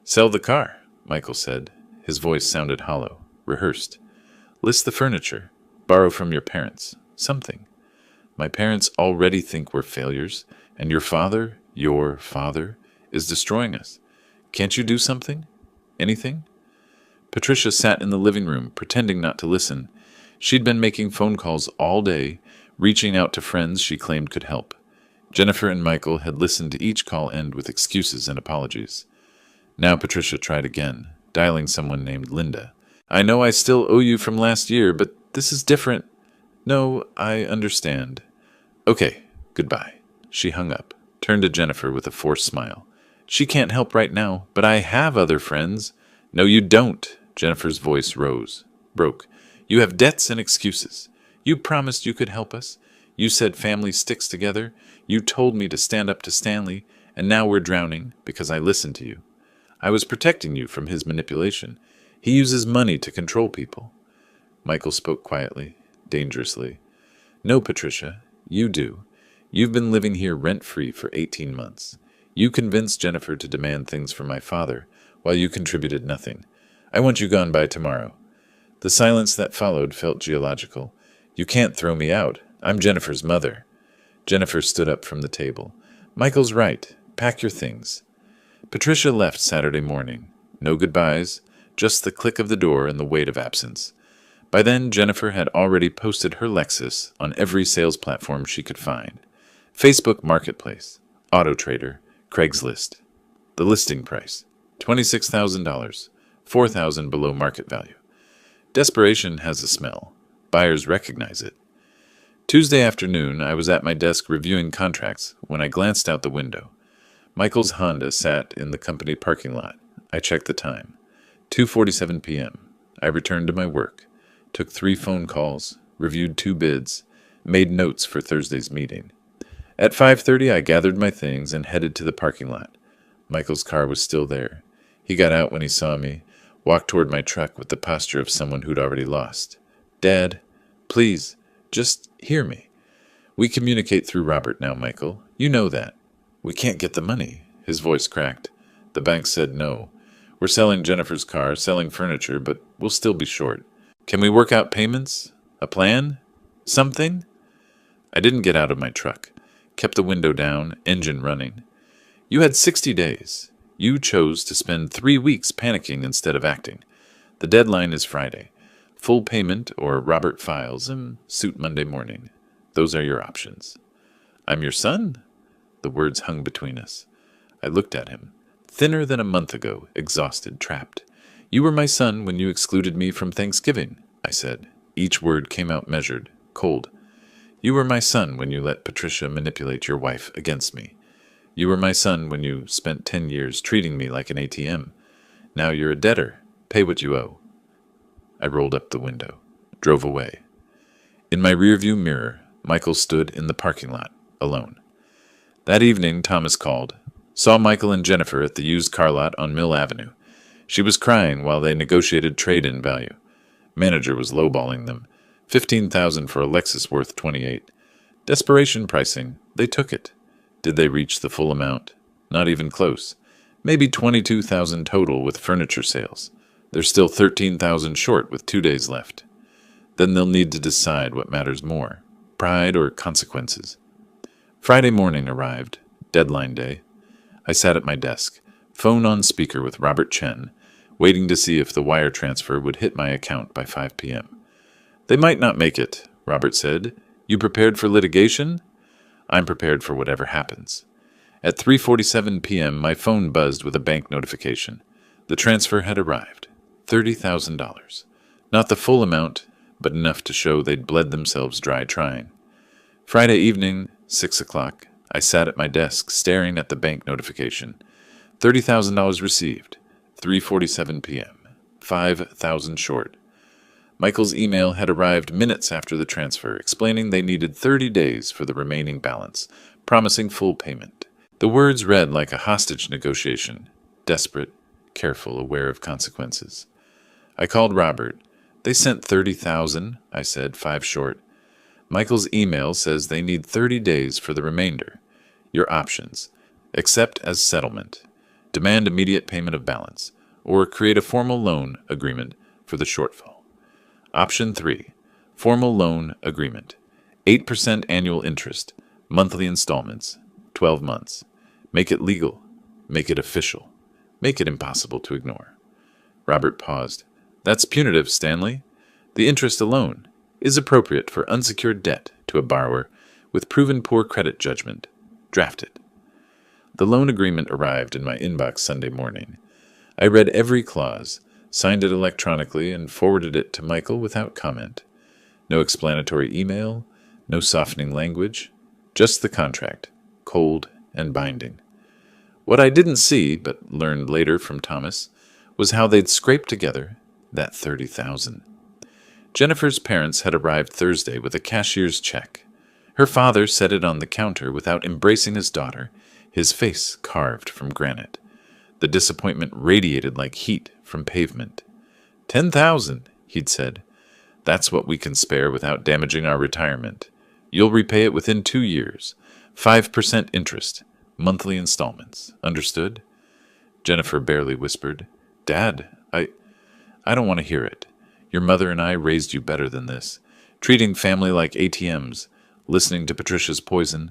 Speaker 1: Sell the car, Michael said. His voice sounded hollow, rehearsed. List the furniture. Borrow from your parents. Something. My parents already think we're failures, and your father, is destroying us. Can't you do something? Anything? Patricia sat in the living room, pretending not to listen. She'd been making phone calls all day, reaching out to friends she claimed could help. Jennifer and Michael had listened to each call end with excuses and apologies. Now Patricia tried again, dialing someone named Linda. I know I still owe you from last year, but this is different. No, I understand. Okay, goodbye. She hung up, turned to Jennifer with a forced smile. She can't help right now, but I have other friends. No, you don't. Jennifer's voice broke. You have debts and excuses. You promised you could help us. You said family sticks together. You told me to stand up to Stanley, and now we're drowning because I listened to you. I was protecting you from his manipulation. He uses money to control people. Michael spoke quietly, dangerously. No, Patricia, you do. You've been living here rent-free for 18 months. You convinced Jennifer to demand things from my father, while you contributed nothing. I want you gone by tomorrow. The silence that followed felt geological. You can't throw me out. I'm Jennifer's mother. Jennifer stood up from the table. Michael's right. Pack your things. Patricia left Saturday morning. No goodbyes, just the click of the door and the weight of absence. By then, Jennifer had already posted her Lexus on every sales platform she could find. Facebook Marketplace, AutoTrader, Craigslist. The listing price, $26,000, $4,000 below market value. Desperation has a smell. Buyers recognize it. Tuesday afternoon, I was at my desk reviewing contracts when I glanced out the window. Michael's Honda sat in the company parking lot. I checked the time. 2:47 p.m. I returned to my work, took 3 phone calls, reviewed 2 bids, made notes for Thursday's meeting. At 5:30, I gathered my things and headed to the parking lot. Michael's car was still there. He got out when he saw me, walked toward my truck with the posture of someone who'd already lost. Dad, please, just hear me. We communicate through Robert now, Michael. You know that. We can't get the money. His voice cracked. The bank said no. We're selling Jennifer's car, selling furniture, but we'll still be short. Can we work out payments? A plan? Something? I didn't get out of my truck. Kept the window down, engine running. You had 60 days. You chose to spend 3 weeks panicking instead of acting. The deadline is Friday. Full payment or Robert files and suit Monday morning. Those are your options. I'm your son? The words hung between us. I looked at him. Thinner than a month ago, exhausted, trapped. You were my son when you excluded me from Thanksgiving, I said. Each word came out measured, cold. You were my son when you let Patricia manipulate your wife against me. You were my son when you spent 10 years treating me like an ATM. Now you're a debtor. Pay what you owe. I rolled up the window, drove away. In my rearview mirror, Michael stood in the parking lot, alone. That evening, Thomas called. Saw Michael and Jennifer at the used car lot on Mill Avenue. She was crying while they negotiated trade-in value. Manager was lowballing them. $15,000 for a Lexus worth $28,000. Desperation pricing. They took it. Did they reach the full amount? Not even close. Maybe $22,000 total with furniture sales. They're still $13,000 short with 2 days left. Then they'll need to decide what matters more, pride or consequences. Friday morning arrived, deadline day. I sat at my desk, phone on speaker with Robert Chen, waiting to see if the wire transfer would hit my account by 5 p.m. They might not make it, Robert said. You prepared for litigation? I'm prepared for whatever happens. At 3:47 p.m., my phone buzzed with a bank notification. The transfer had arrived. $30,000. Not the full amount, but enough to show they'd bled themselves dry trying. Friday evening, 6 o'clock, I sat at my desk staring at the bank notification. $30,000 received. 3:47 p.m. 5,000 short. Michael's email had arrived minutes after the transfer, explaining they needed 30 days for the remaining balance, promising full payment. The words read like a hostage negotiation, desperate, careful, aware of consequences. I called Robert. They sent 30,000, I said, 5 short. Michael's email says they need 30 days for the remainder. Your options. Accept as settlement. Demand immediate payment of balance. Or create a formal loan agreement for the shortfall. Option 3. Formal loan agreement. 8% annual interest. Monthly installments. 12 months. Make it legal. Make it official. Make it impossible to ignore. Robert paused. That's punitive, Stanley. The interest alone is appropriate for unsecured debt to a borrower with proven poor credit judgment. Draft it. The loan agreement arrived in my inbox Sunday morning. I read every clause, signed it electronically, and forwarded it to Michael without comment. No explanatory email, no softening language, just the contract, cold and binding. What I didn't see, but learned later from Thomas, was how they'd scraped together that $30,000. Jennifer's parents had arrived Thursday with a cashier's check. Her father set it on the counter without embracing his daughter, his face carved from granite. The disappointment radiated like heat from pavement. 10,000, he'd said. That's what we can spare without damaging our retirement. You'll repay it within 2 years. 5% interest. Monthly installments. Understood? Jennifer barely whispered. Dad, I don't want to hear it. Your mother and I raised you better than this. Treating family like ATMs. Listening to Patricia's poison.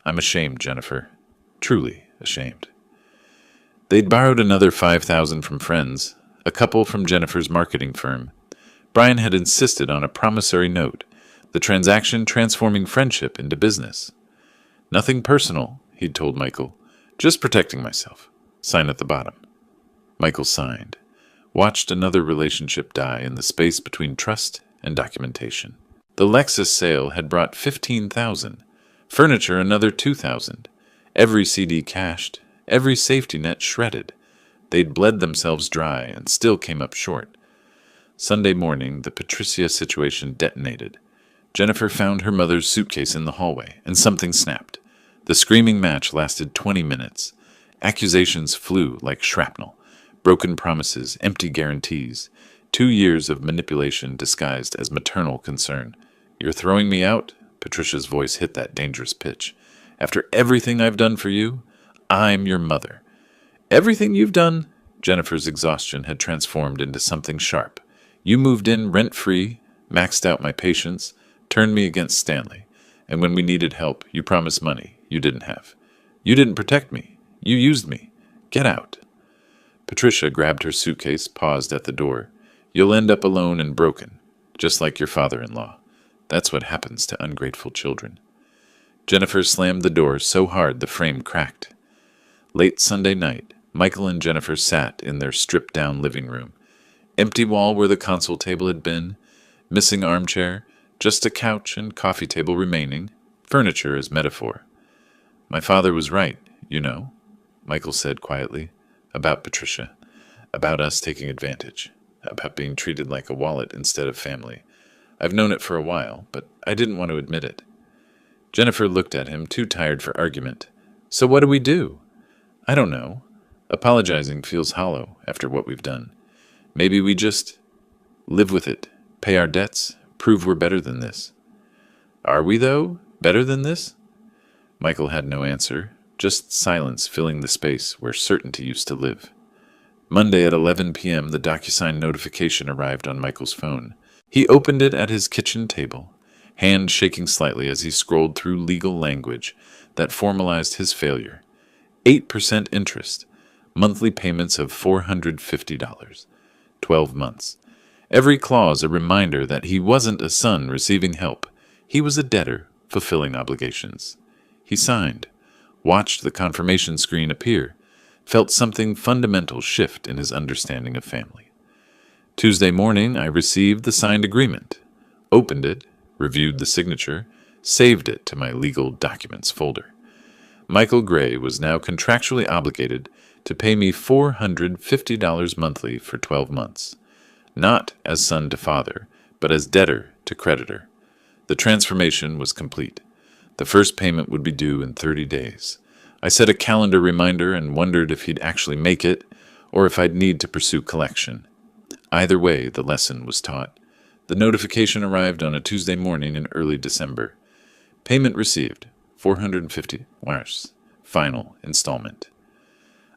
Speaker 1: I'm ashamed, Jennifer. Truly ashamed. They'd borrowed another 5,000 from friends, a couple from Jennifer's marketing firm. Brian had insisted on a promissory note, the transaction transforming friendship into business. Nothing personal, he'd told Michael. Just protecting myself. Sign at the bottom. Michael signed. Watched another relationship die in the space between trust and documentation. The Lexus sale had brought 15,000. Furniture another 2,000. Every CD cashed. Every safety net shredded. They'd bled themselves dry and still came up short. Sunday morning, the Patricia situation detonated. Jennifer found her mother's suitcase in the hallway, and something snapped. The screaming match lasted 20 minutes. Accusations flew like shrapnel. Broken promises, empty guarantees. 2 years of manipulation disguised as maternal concern. You're throwing me out? Patricia's voice hit that dangerous pitch. After everything I've done for you? I'm your mother. Everything you've done? Jennifer's exhaustion had transformed into something sharp. You moved in rent-free, maxed out my patience, turned me against Stanley, and when we needed help, you promised money you didn't have. You didn't protect me. You used me. Get out. Patricia grabbed her suitcase, paused at the door. You'll end up alone and broken, just like your father-in-law. That's what happens to ungrateful children. Jennifer slammed the door so hard the frame cracked. Late Sunday night, Michael and Jennifer sat in their stripped-down living room. Empty wall where the console table had been, missing armchair, just a couch and coffee table remaining, furniture as metaphor. My father was right, you know, Michael said quietly, about Patricia, about us taking advantage, about being treated like a wallet instead of family. I've known it for a while, but I didn't want to admit it. Jennifer looked at him, too tired for argument. So what do we do? I don't know. Apologizing feels hollow after what we've done. Maybe we just live with it, pay our debts, prove we're better than this. Are we, though, better than this? Michael had no answer, just silence filling the space where certainty used to live. Monday at 11 p.m., the DocuSign notification arrived on Michael's phone. He opened it at his kitchen table, hand shaking slightly as he scrolled through legal language that formalized his failure. 8% interest, monthly payments of $450, 12 months. Every clause a reminder that he wasn't a son receiving help. He was a debtor fulfilling obligations. He signed, watched the confirmation screen appear, felt something fundamental shift in his understanding of family. Tuesday morning, I received the signed agreement, opened it, reviewed the signature, saved it to my legal documents folder. Michael Gray was now contractually obligated to pay me $450 monthly for 12 months, not as son to father, but as debtor to creditor. The transformation was complete. The first payment would be due in 30 days. I set a calendar reminder and wondered if he'd actually make it, or if I'd need to pursue collection. Either way, the lesson was taught. The notification arrived on a Tuesday morning in early December. Payment received, $450, final installment.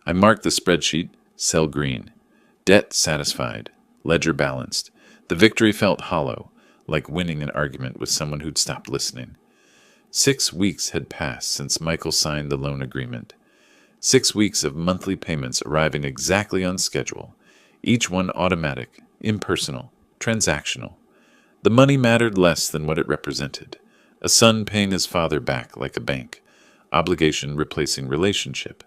Speaker 1: I marked the spreadsheet, cell green. Debt satisfied, ledger balanced. The victory felt hollow, like winning an argument with someone who'd stopped listening. 6 weeks had passed since Michael signed the loan agreement. 6 weeks of monthly payments arriving exactly on schedule, each one automatic, impersonal, transactional. The money mattered less than what it represented. A son paying his father back like a bank, obligation replacing relationship.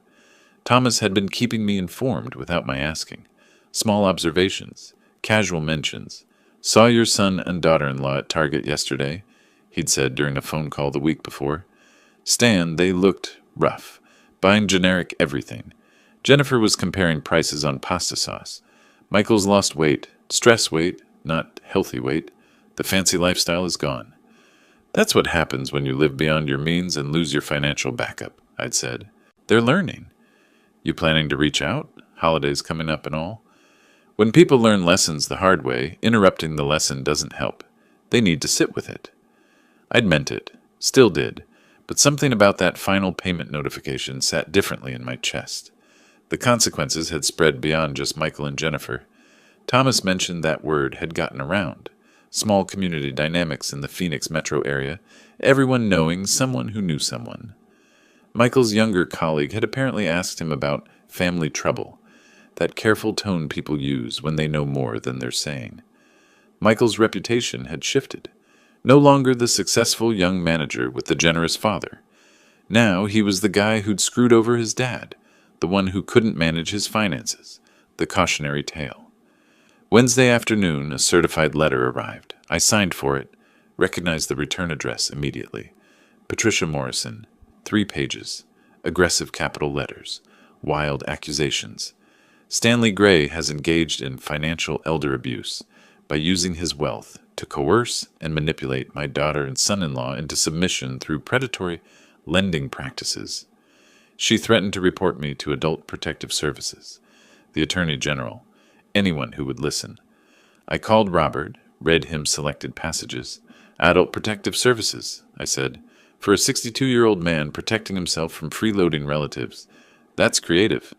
Speaker 1: Thomas had been keeping me informed without my asking. Small observations, casual mentions. Saw your son and daughter-in-law at Target yesterday, he'd said during a phone call the week before. Stan, they looked rough, buying generic everything. Jennifer was comparing prices on pasta sauce. Michael's lost weight, stress weight, not healthy weight. The fancy lifestyle is gone. That's what happens when you live beyond your means and lose your financial backup, I'd said. They're learning. You planning to reach out? holidays coming up and all. When people learn lessons the hard way, interrupting the lesson doesn't help. They need to sit with it. I'd meant it, still did, but something about that final payment notification sat differently in my chest. The consequences had spread beyond just Michael and Jennifer. Thomas mentioned that word had gotten around. Small community dynamics in the Phoenix metro area, everyone knowing someone who knew someone. Michael's younger colleague had apparently asked him about family trouble, that careful tone people use when they know more than they're saying. Michael's reputation had shifted. No longer the successful young manager with the generous father. Now he was the guy who'd screwed over his dad, the one who couldn't manage his finances, the cautionary tale. Wednesday afternoon, a certified letter arrived. I signed for it, recognized the return address immediately. Patricia Morrison, 3 pages, aggressive capital letters, wild accusations. Stanley Gray has engaged in financial elder abuse by using his wealth to coerce and manipulate my daughter and son-in-law into submission through predatory lending practices. She threatened to report me to Adult Protective Services, the Attorney General, anyone who would listen. I called Robert, read him selected passages. Adult Protective Services, I said, for a 62-year-old man protecting himself from freeloading relatives. That's creative.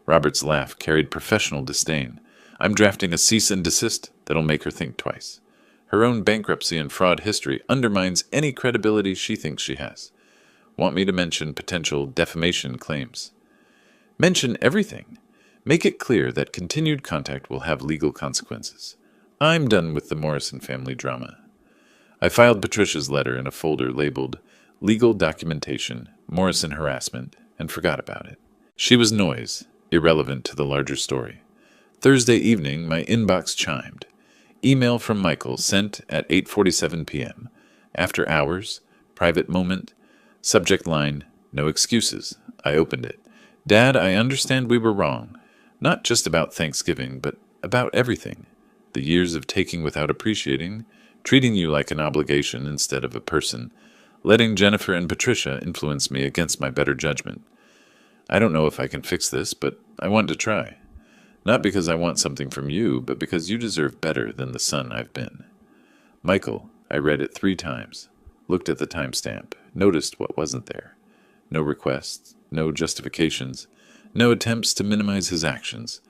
Speaker 1: Robert's laugh carried professional disdain. I'm drafting a cease and desist that'll make her think twice. Her own bankruptcy and fraud history undermines any credibility she thinks she has. Want me to mention potential defamation claims? Mention everything. Make it clear that continued contact will have legal consequences. I'm done with the Morrison family drama. I filed Patricia's letter in a folder labeled Legal Documentation, Morrison Harassment, and forgot about it. She was noise, irrelevant to the larger story. Thursday evening, my inbox chimed. Email from Michael sent at 8:47 p.m. After hours, private moment, subject line, no excuses. I opened it. Dad, I understand we were wrong. Not just about Thanksgiving, but about everything. The years of taking without appreciating, treating you like an obligation instead of a person, letting Jennifer and Patricia influence me against my better judgment. I don't know if I can fix this, but I want to try. Not because I want something from you, but because you deserve better than the son I've been. Michael, I read it 3 times, looked at the timestamp, noticed what wasn't there. No requests, no justifications, no attempts to minimize his actions,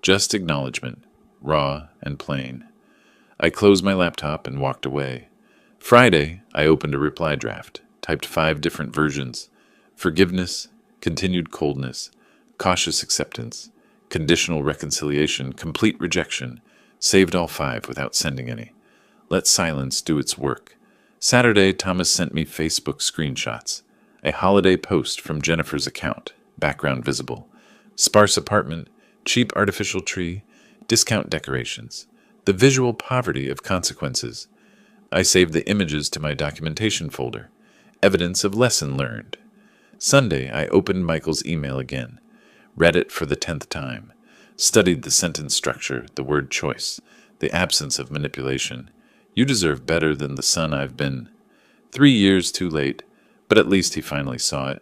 Speaker 1: just acknowledgement, raw and plain. I closed my laptop and walked away. Friday, I opened a reply draft, typed 5 different versions. Forgiveness, continued coldness, cautious acceptance, conditional reconciliation, complete rejection, saved all 5 without sending any. Let silence do its work. Saturday, Thomas sent me Facebook screenshots. A holiday post from Jennifer's account, background visible. Sparse apartment, cheap artificial tree, discount decorations. The visual poverty of consequences. I saved the images to my documentation folder. Evidence of lesson learned. Sunday, I opened Michael's email again. Read it for the 10th time. Studied the sentence structure, the word choice, the absence of manipulation. You deserve better than the son I've been. 3 years too late, but at least he finally saw it.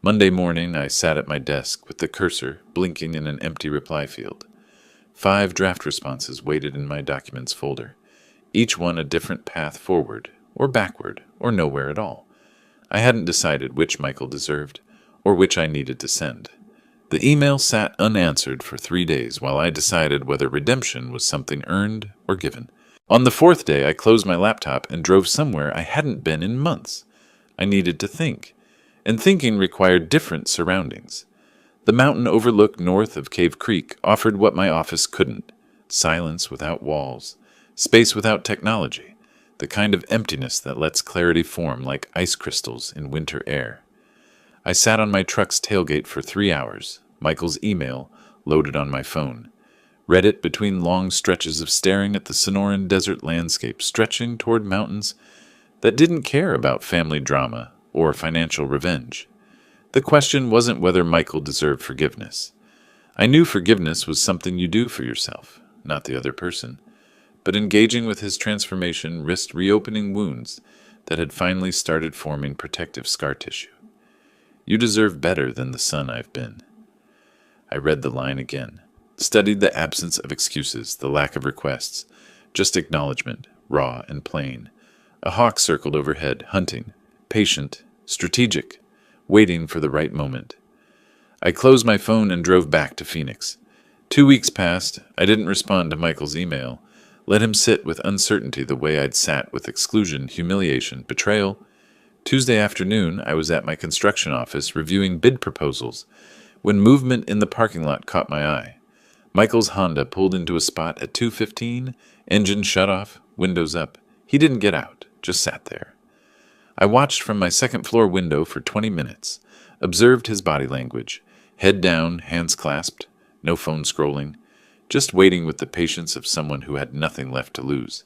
Speaker 1: Monday morning, I sat at my desk with the cursor blinking in an empty reply field. 5 draft responses waited in my documents folder, each one a different path forward, or backward, or nowhere at all. I hadn't decided which Michael deserved, or which I needed to send. The email sat unanswered for 3 days while I decided whether redemption was something earned or given. On the 4th day, I closed my laptop and drove somewhere I hadn't been in months. I needed to think, and thinking required different surroundings. The mountain overlook north of Cave Creek offered what my office couldn't: silence without walls, space without technology, the kind of emptiness that lets clarity form like ice crystals in winter air. I sat on my truck's tailgate for 3 hours, Michael's email loaded on my phone. Read it between long stretches of staring at the Sonoran desert landscape stretching toward mountains that didn't care about family drama or financial revenge. The question wasn't whether Michael deserved forgiveness. I knew forgiveness was something you do for yourself, not the other person. But engaging with his transformation risked reopening wounds that had finally started forming protective scar tissue. You deserve better than the son I've been. I read the line again. Studied the absence of excuses, the lack of requests. Just acknowledgement, raw and plain. A hawk circled overhead, hunting. Patient, strategic, waiting for the right moment. I closed my phone and drove back to Phoenix. 2 weeks passed. I didn't respond to Michael's email. Let him sit with uncertainty the way I'd sat with exclusion, humiliation, betrayal. Tuesday afternoon, I was at my construction office reviewing bid proposals when movement in the parking lot caught my eye. Michael's Honda pulled into a spot at 2:15, engine shut off, windows up. He didn't get out, just sat there. I watched from my second-floor window for 20 minutes, observed his body language, head down, hands clasped, no phone scrolling, just waiting with the patience of someone who had nothing left to lose.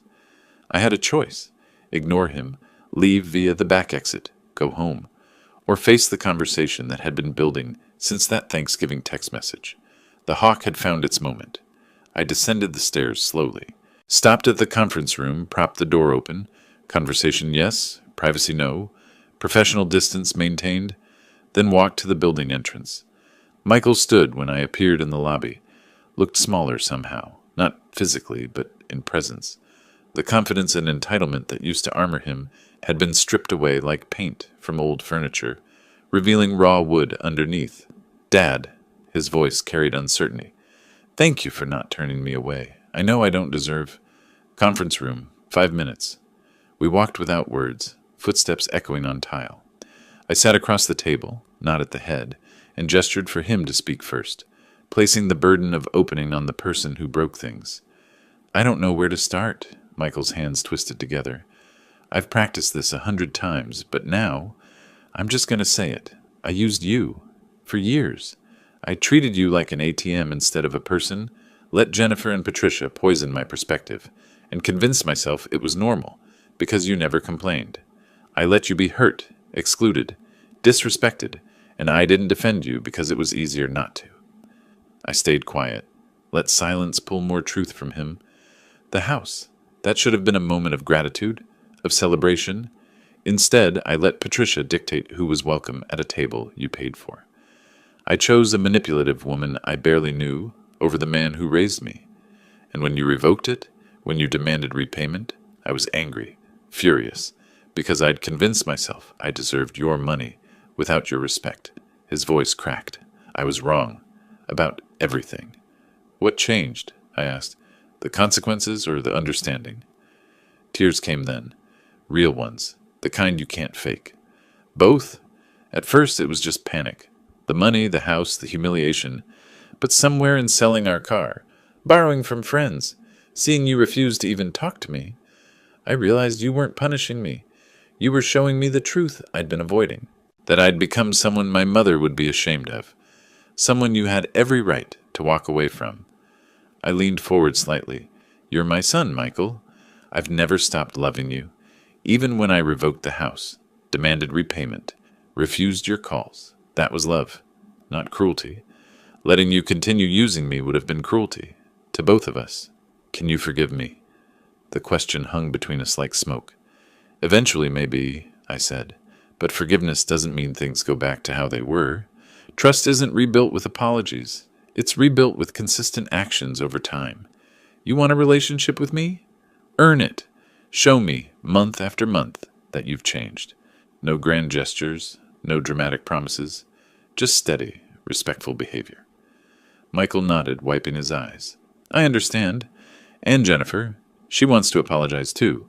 Speaker 1: I had a choice: ignore him, leave via the back exit, go home, or face the conversation that had been building since that Thanksgiving text message. The hawk had found its moment. I descended the stairs slowly, stopped at the conference room, propped the door open, conversation yes, privacy no, professional distance maintained, then walked to the building entrance. Michael stood when I appeared in the lobby, looked smaller somehow, not physically, but in presence. The confidence and entitlement that used to armor him had been stripped away like paint from old furniture, revealing raw wood underneath. "Dad," his voice carried uncertainty. "Thank you for not turning me away. I know I don't deserve—" Conference room, 5 minutes. We walked without words, footsteps echoing on tile. I sat across the table, not at the head, and gestured for him to speak first, placing the burden of opening on the person who broke things. "I don't know where to start." Michael's hands twisted together. "I've practiced this 100 times, but now, I'm just going to say it. I used you. For years. I treated you like an ATM instead of a person, let Jennifer and Patricia poison my perspective, and convinced myself it was normal, because you never complained. I let you be hurt, excluded, disrespected, and I didn't defend you because it was easier not to." I stayed quiet, let silence pull more truth from him. The house. That should have been a moment of gratitude, of celebration. Instead, I let Patricia dictate who was welcome at a table you paid for. I chose a manipulative woman I barely knew over the man who raised me. And when you revoked it, when you demanded repayment, I was angry, furious, because I'd convinced myself I deserved your money without your respect. His voice cracked. I was wrong. About everything. "What changed?" I asked. "The consequences or the understanding?" Tears came then. Real ones. The kind you can't fake. Both. At first it was just panic. The money, the house, the humiliation. But somewhere in selling our car, borrowing from friends, seeing you refuse to even talk to me, I realized you weren't punishing me. You were showing me the truth I'd been avoiding. That I'd become someone my mother would be ashamed of. Someone you had every right to walk away from. I leaned forward slightly. "You're my son, Michael. I've never stopped loving you. Even when I revoked the house, demanded repayment, refused your calls. That was love, not cruelty. Letting you continue using me would have been cruelty. To both of us. Can you forgive me?" The question hung between us like smoke. "Eventually, maybe," I said. "But forgiveness doesn't mean things go back to how they were. Trust isn't rebuilt with apologies. It's rebuilt with consistent actions over time. You want a relationship with me? Earn it. Show me, month after month, that you've changed. No grand gestures, no dramatic promises, just steady, respectful behavior." Michael nodded, wiping his eyes. "I understand. And Jennifer. She wants to apologize too.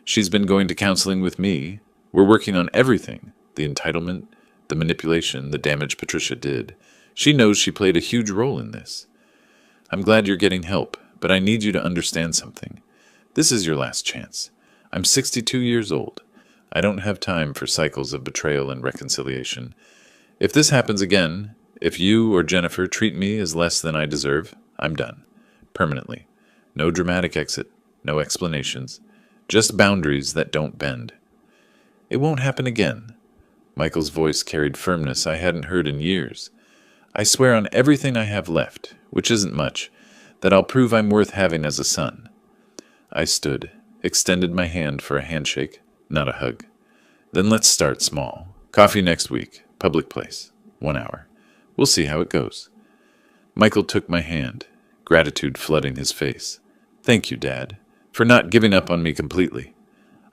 Speaker 1: She's been going to counseling with me. We're working on everything. The entitlement, the manipulation, the damage Patricia did. She knows she played a huge role in this. I'm glad you're getting help, but I need you to understand something. This is your last chance. I'm 62 years old. I don't have time for cycles of betrayal and reconciliation. If this happens again, if you or Jennifer treat me as less than I deserve, I'm done. Permanently. No dramatic exit, no explanations. Just boundaries that don't bend. It won't happen again." Michael's voice carried firmness I hadn't heard in years. "I swear on everything I have left, which isn't much, that I'll prove I'm worth having as a son." I stood, extended my hand for a handshake, not a hug. "Then let's start small. Coffee next week, public place, 1 hour. We'll see how it goes." Michael took my hand, gratitude flooding his face. Thank you, Dad, for not giving up on me completely.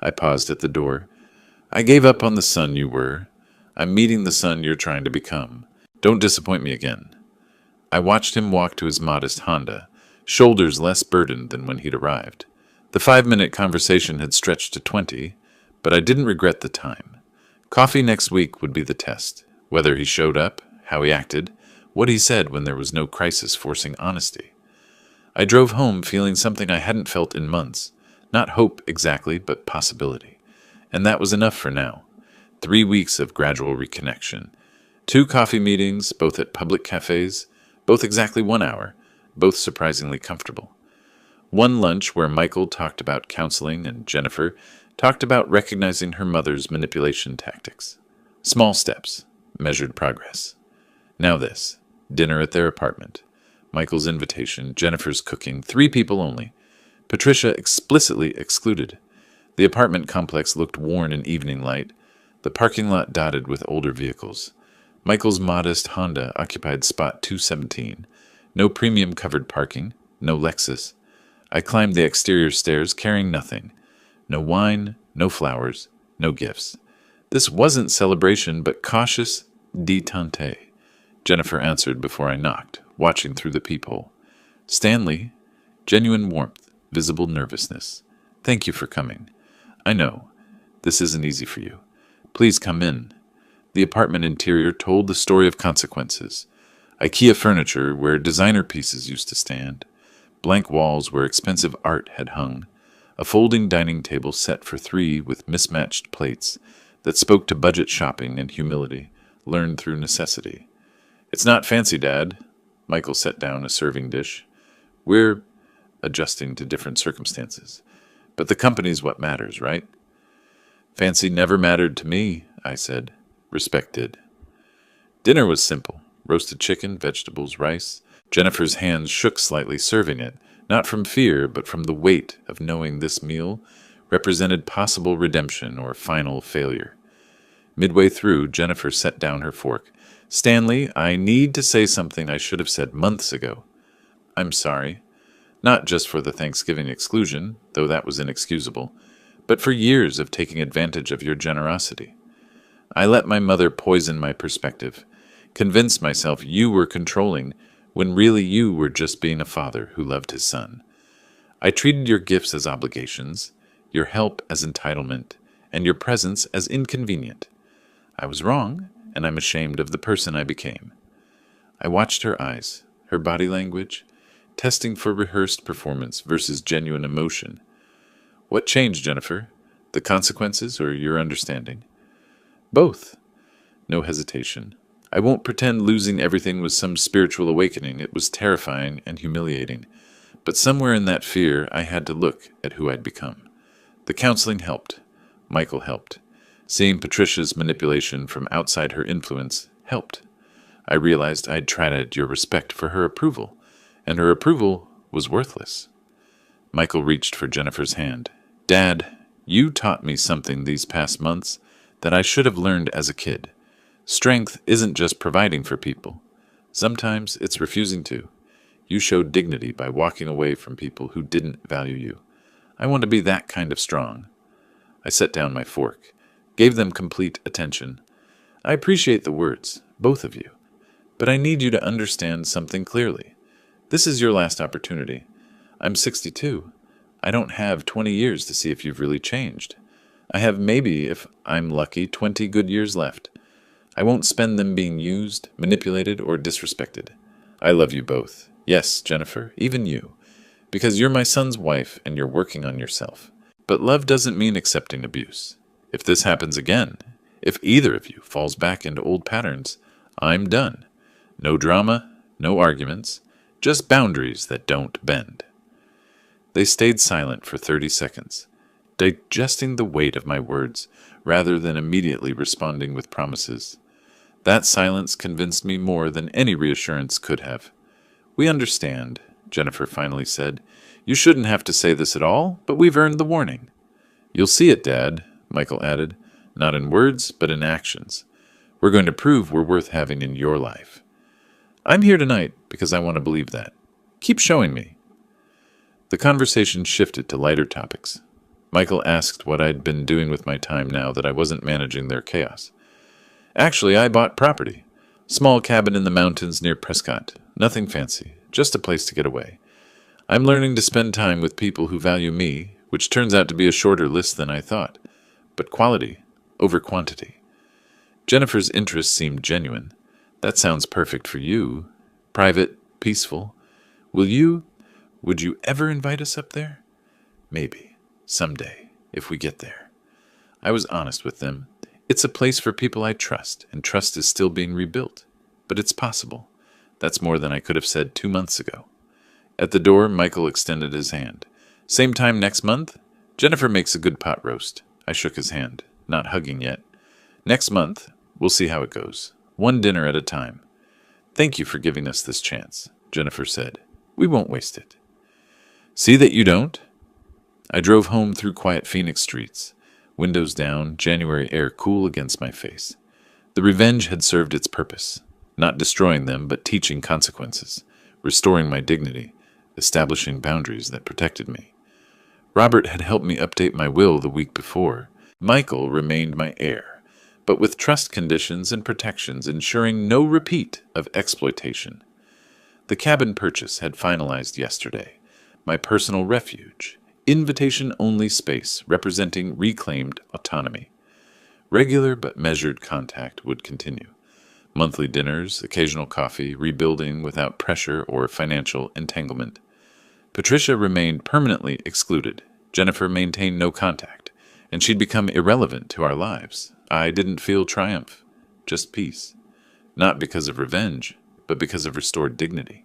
Speaker 1: I paused at the door. I gave up on the son you were. I'm meeting the son you're trying to become. Don't disappoint me again. I watched him walk to his modest Honda, shoulders less burdened than when he'd arrived. The 5-minute conversation had stretched to 20, but I didn't regret the time. Coffee next week would be the test. Whether he showed up, how he acted, what he said when there was no crisis forcing honesty. I drove home feeling something I hadn't felt in months. Not hope exactly, but possibility. And that was enough for now. 3 weeks of gradual reconnection. 2 coffee meetings, both at public cafes, both exactly 1 hour, both surprisingly comfortable. One lunch where Michael talked about counseling and Jennifer talked about recognizing her mother's manipulation tactics. Small steps, measured progress. Now this, dinner at their apartment. Michael's invitation, Jennifer's cooking, 3 people only. Patricia explicitly excluded. The apartment complex looked worn in evening light, the parking lot dotted with older vehicles. Michael's modest Honda occupied spot 217. No premium covered parking, no Lexus. I climbed the exterior stairs carrying nothing. No wine, no flowers, no gifts. This wasn't celebration, but cautious détente. Jennifer answered before I knocked, watching through the peephole. Stanley, genuine warmth, visible nervousness. Thank you for coming. I know, this isn't easy for you. Please come in. The apartment interior told the story of consequences. IKEA furniture where designer pieces used to stand. Blank walls where expensive art had hung. A folding dining table set for 3 with mismatched plates that spoke to budget shopping and humility, learned through necessity. It's not fancy, Dad. Michael set down a serving dish. We're adjusting to different circumstances. But the company's what matters, right? Fancy never mattered to me, I said. Respect did. Dinner was simple. Roasted chicken, vegetables, rice. Jennifer's hands shook slightly serving it, not from fear, but from the weight of knowing this meal represented possible redemption or final failure. Midway through, Jennifer set down her fork. Stanley, I need to say something I should have said months ago. I'm sorry. Not just for the Thanksgiving exclusion, though that was inexcusable, but for years of taking advantage of your generosity. I let my mother poison my perspective, convinced myself you were controlling when really you were just being a father who loved his son. I treated your gifts as obligations, your help as entitlement, and your presence as inconvenient. I was wrong, and I'm ashamed of the person I became. I watched her eyes, her body language, testing for rehearsed performance versus genuine emotion. What changed, Jennifer? The consequences or your understanding? Both. No hesitation. I won't pretend losing everything was some spiritual awakening. It was terrifying and humiliating. But somewhere in that fear, I had to look at who I'd become. The counseling helped. Michael helped. Seeing Patricia's manipulation from outside her influence helped. I realized I'd tried your respect for her approval, and her approval was worthless. Michael reached for Jennifer's hand. Dad, you taught me something these past months that I should have learned as a kid. Strength isn't just providing for people. Sometimes it's refusing to. You showed dignity by walking away from people who didn't value you. I want to be that kind of strong. I set down my fork, gave them complete attention. I appreciate the words, both of you, but I need you to understand something clearly. This is your last opportunity. I'm 62. I don't have 20 years to see if you've really changed. I have maybe, if I'm lucky, 20 good years left. I won't spend them being used, manipulated, or disrespected. I love you both. Yes, Jennifer, even you. Because you're my son's wife and you're working on yourself. But love doesn't mean accepting abuse. If this happens again, if either of you falls back into old patterns, I'm done. No drama, no arguments, just boundaries that don't bend. They stayed silent for 30 seconds, digesting the weight of my words rather than immediately responding with promises. That silence convinced me more than any reassurance could have. We understand, Jennifer finally said. You shouldn't have to say this at all, but we've earned the warning. You'll see it, Dad, Michael added, not in words, but in actions. We're going to prove we're worth having in your life. I'm here tonight because I want to believe that. Keep showing me. The conversation shifted to lighter topics. Michael asked what I'd been doing with my time now that I wasn't managing their chaos. Actually, I bought property. Small cabin in the mountains near Prescott. Nothing fancy, just a place to get away. I'm learning to spend time with people who value me, which turns out to be a shorter list than I thought. But quality over quantity. Jennifer's interest seemed genuine. That sounds perfect for you. Private, peaceful. Would you ever invite us up there? Maybe. Someday, if we get there. I was honest with them. It's a place for people I trust, and trust is still being rebuilt. But it's possible. That's more than I could have said 2 months ago. At the door, Michael extended his hand. Same time next month? Jennifer makes a good pot roast. I shook his hand, not hugging yet. Next month, we'll see how it goes. One dinner at a time. Thank you for giving us this chance, Jennifer said. We won't waste it. See that you don't? I drove home through quiet Phoenix streets. Windows down, January air cool against my face. The revenge had served its purpose. Not destroying them, but teaching consequences. Restoring my dignity. Establishing boundaries that protected me. Robert had helped me update my will the week before. Michael remained my heir, but with trust conditions and protections ensuring no repeat of exploitation. The cabin purchase had finalized yesterday. My personal refuge. Invitation-only space representing reclaimed autonomy. Regular but measured contact would continue. Monthly dinners, occasional coffee, rebuilding without pressure or financial entanglement. Patricia remained permanently excluded. Jennifer maintained no contact, and she'd become irrelevant to our lives. I didn't feel triumph, just peace. Not because of revenge, but because of restored dignity.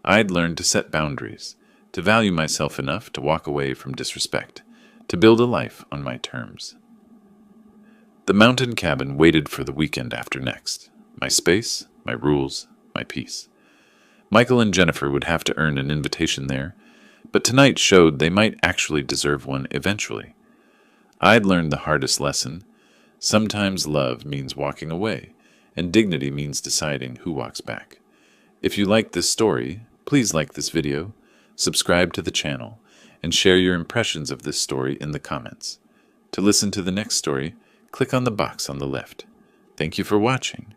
Speaker 1: I'd learned to set boundaries, to value myself enough to walk away from disrespect, to build a life on my terms. The mountain cabin waited for the weekend after next. My space, my rules, my peace. Michael and Jennifer would have to earn an invitation there, but tonight showed they might actually deserve one eventually. I'd learned the hardest lesson. Sometimes love means walking away, and dignity means deciding who walks back. If you like this story, please like this video, subscribe to the channel, and share your impressions of this story in the comments. To listen to the next story, click on the box on the left. Thank you for watching.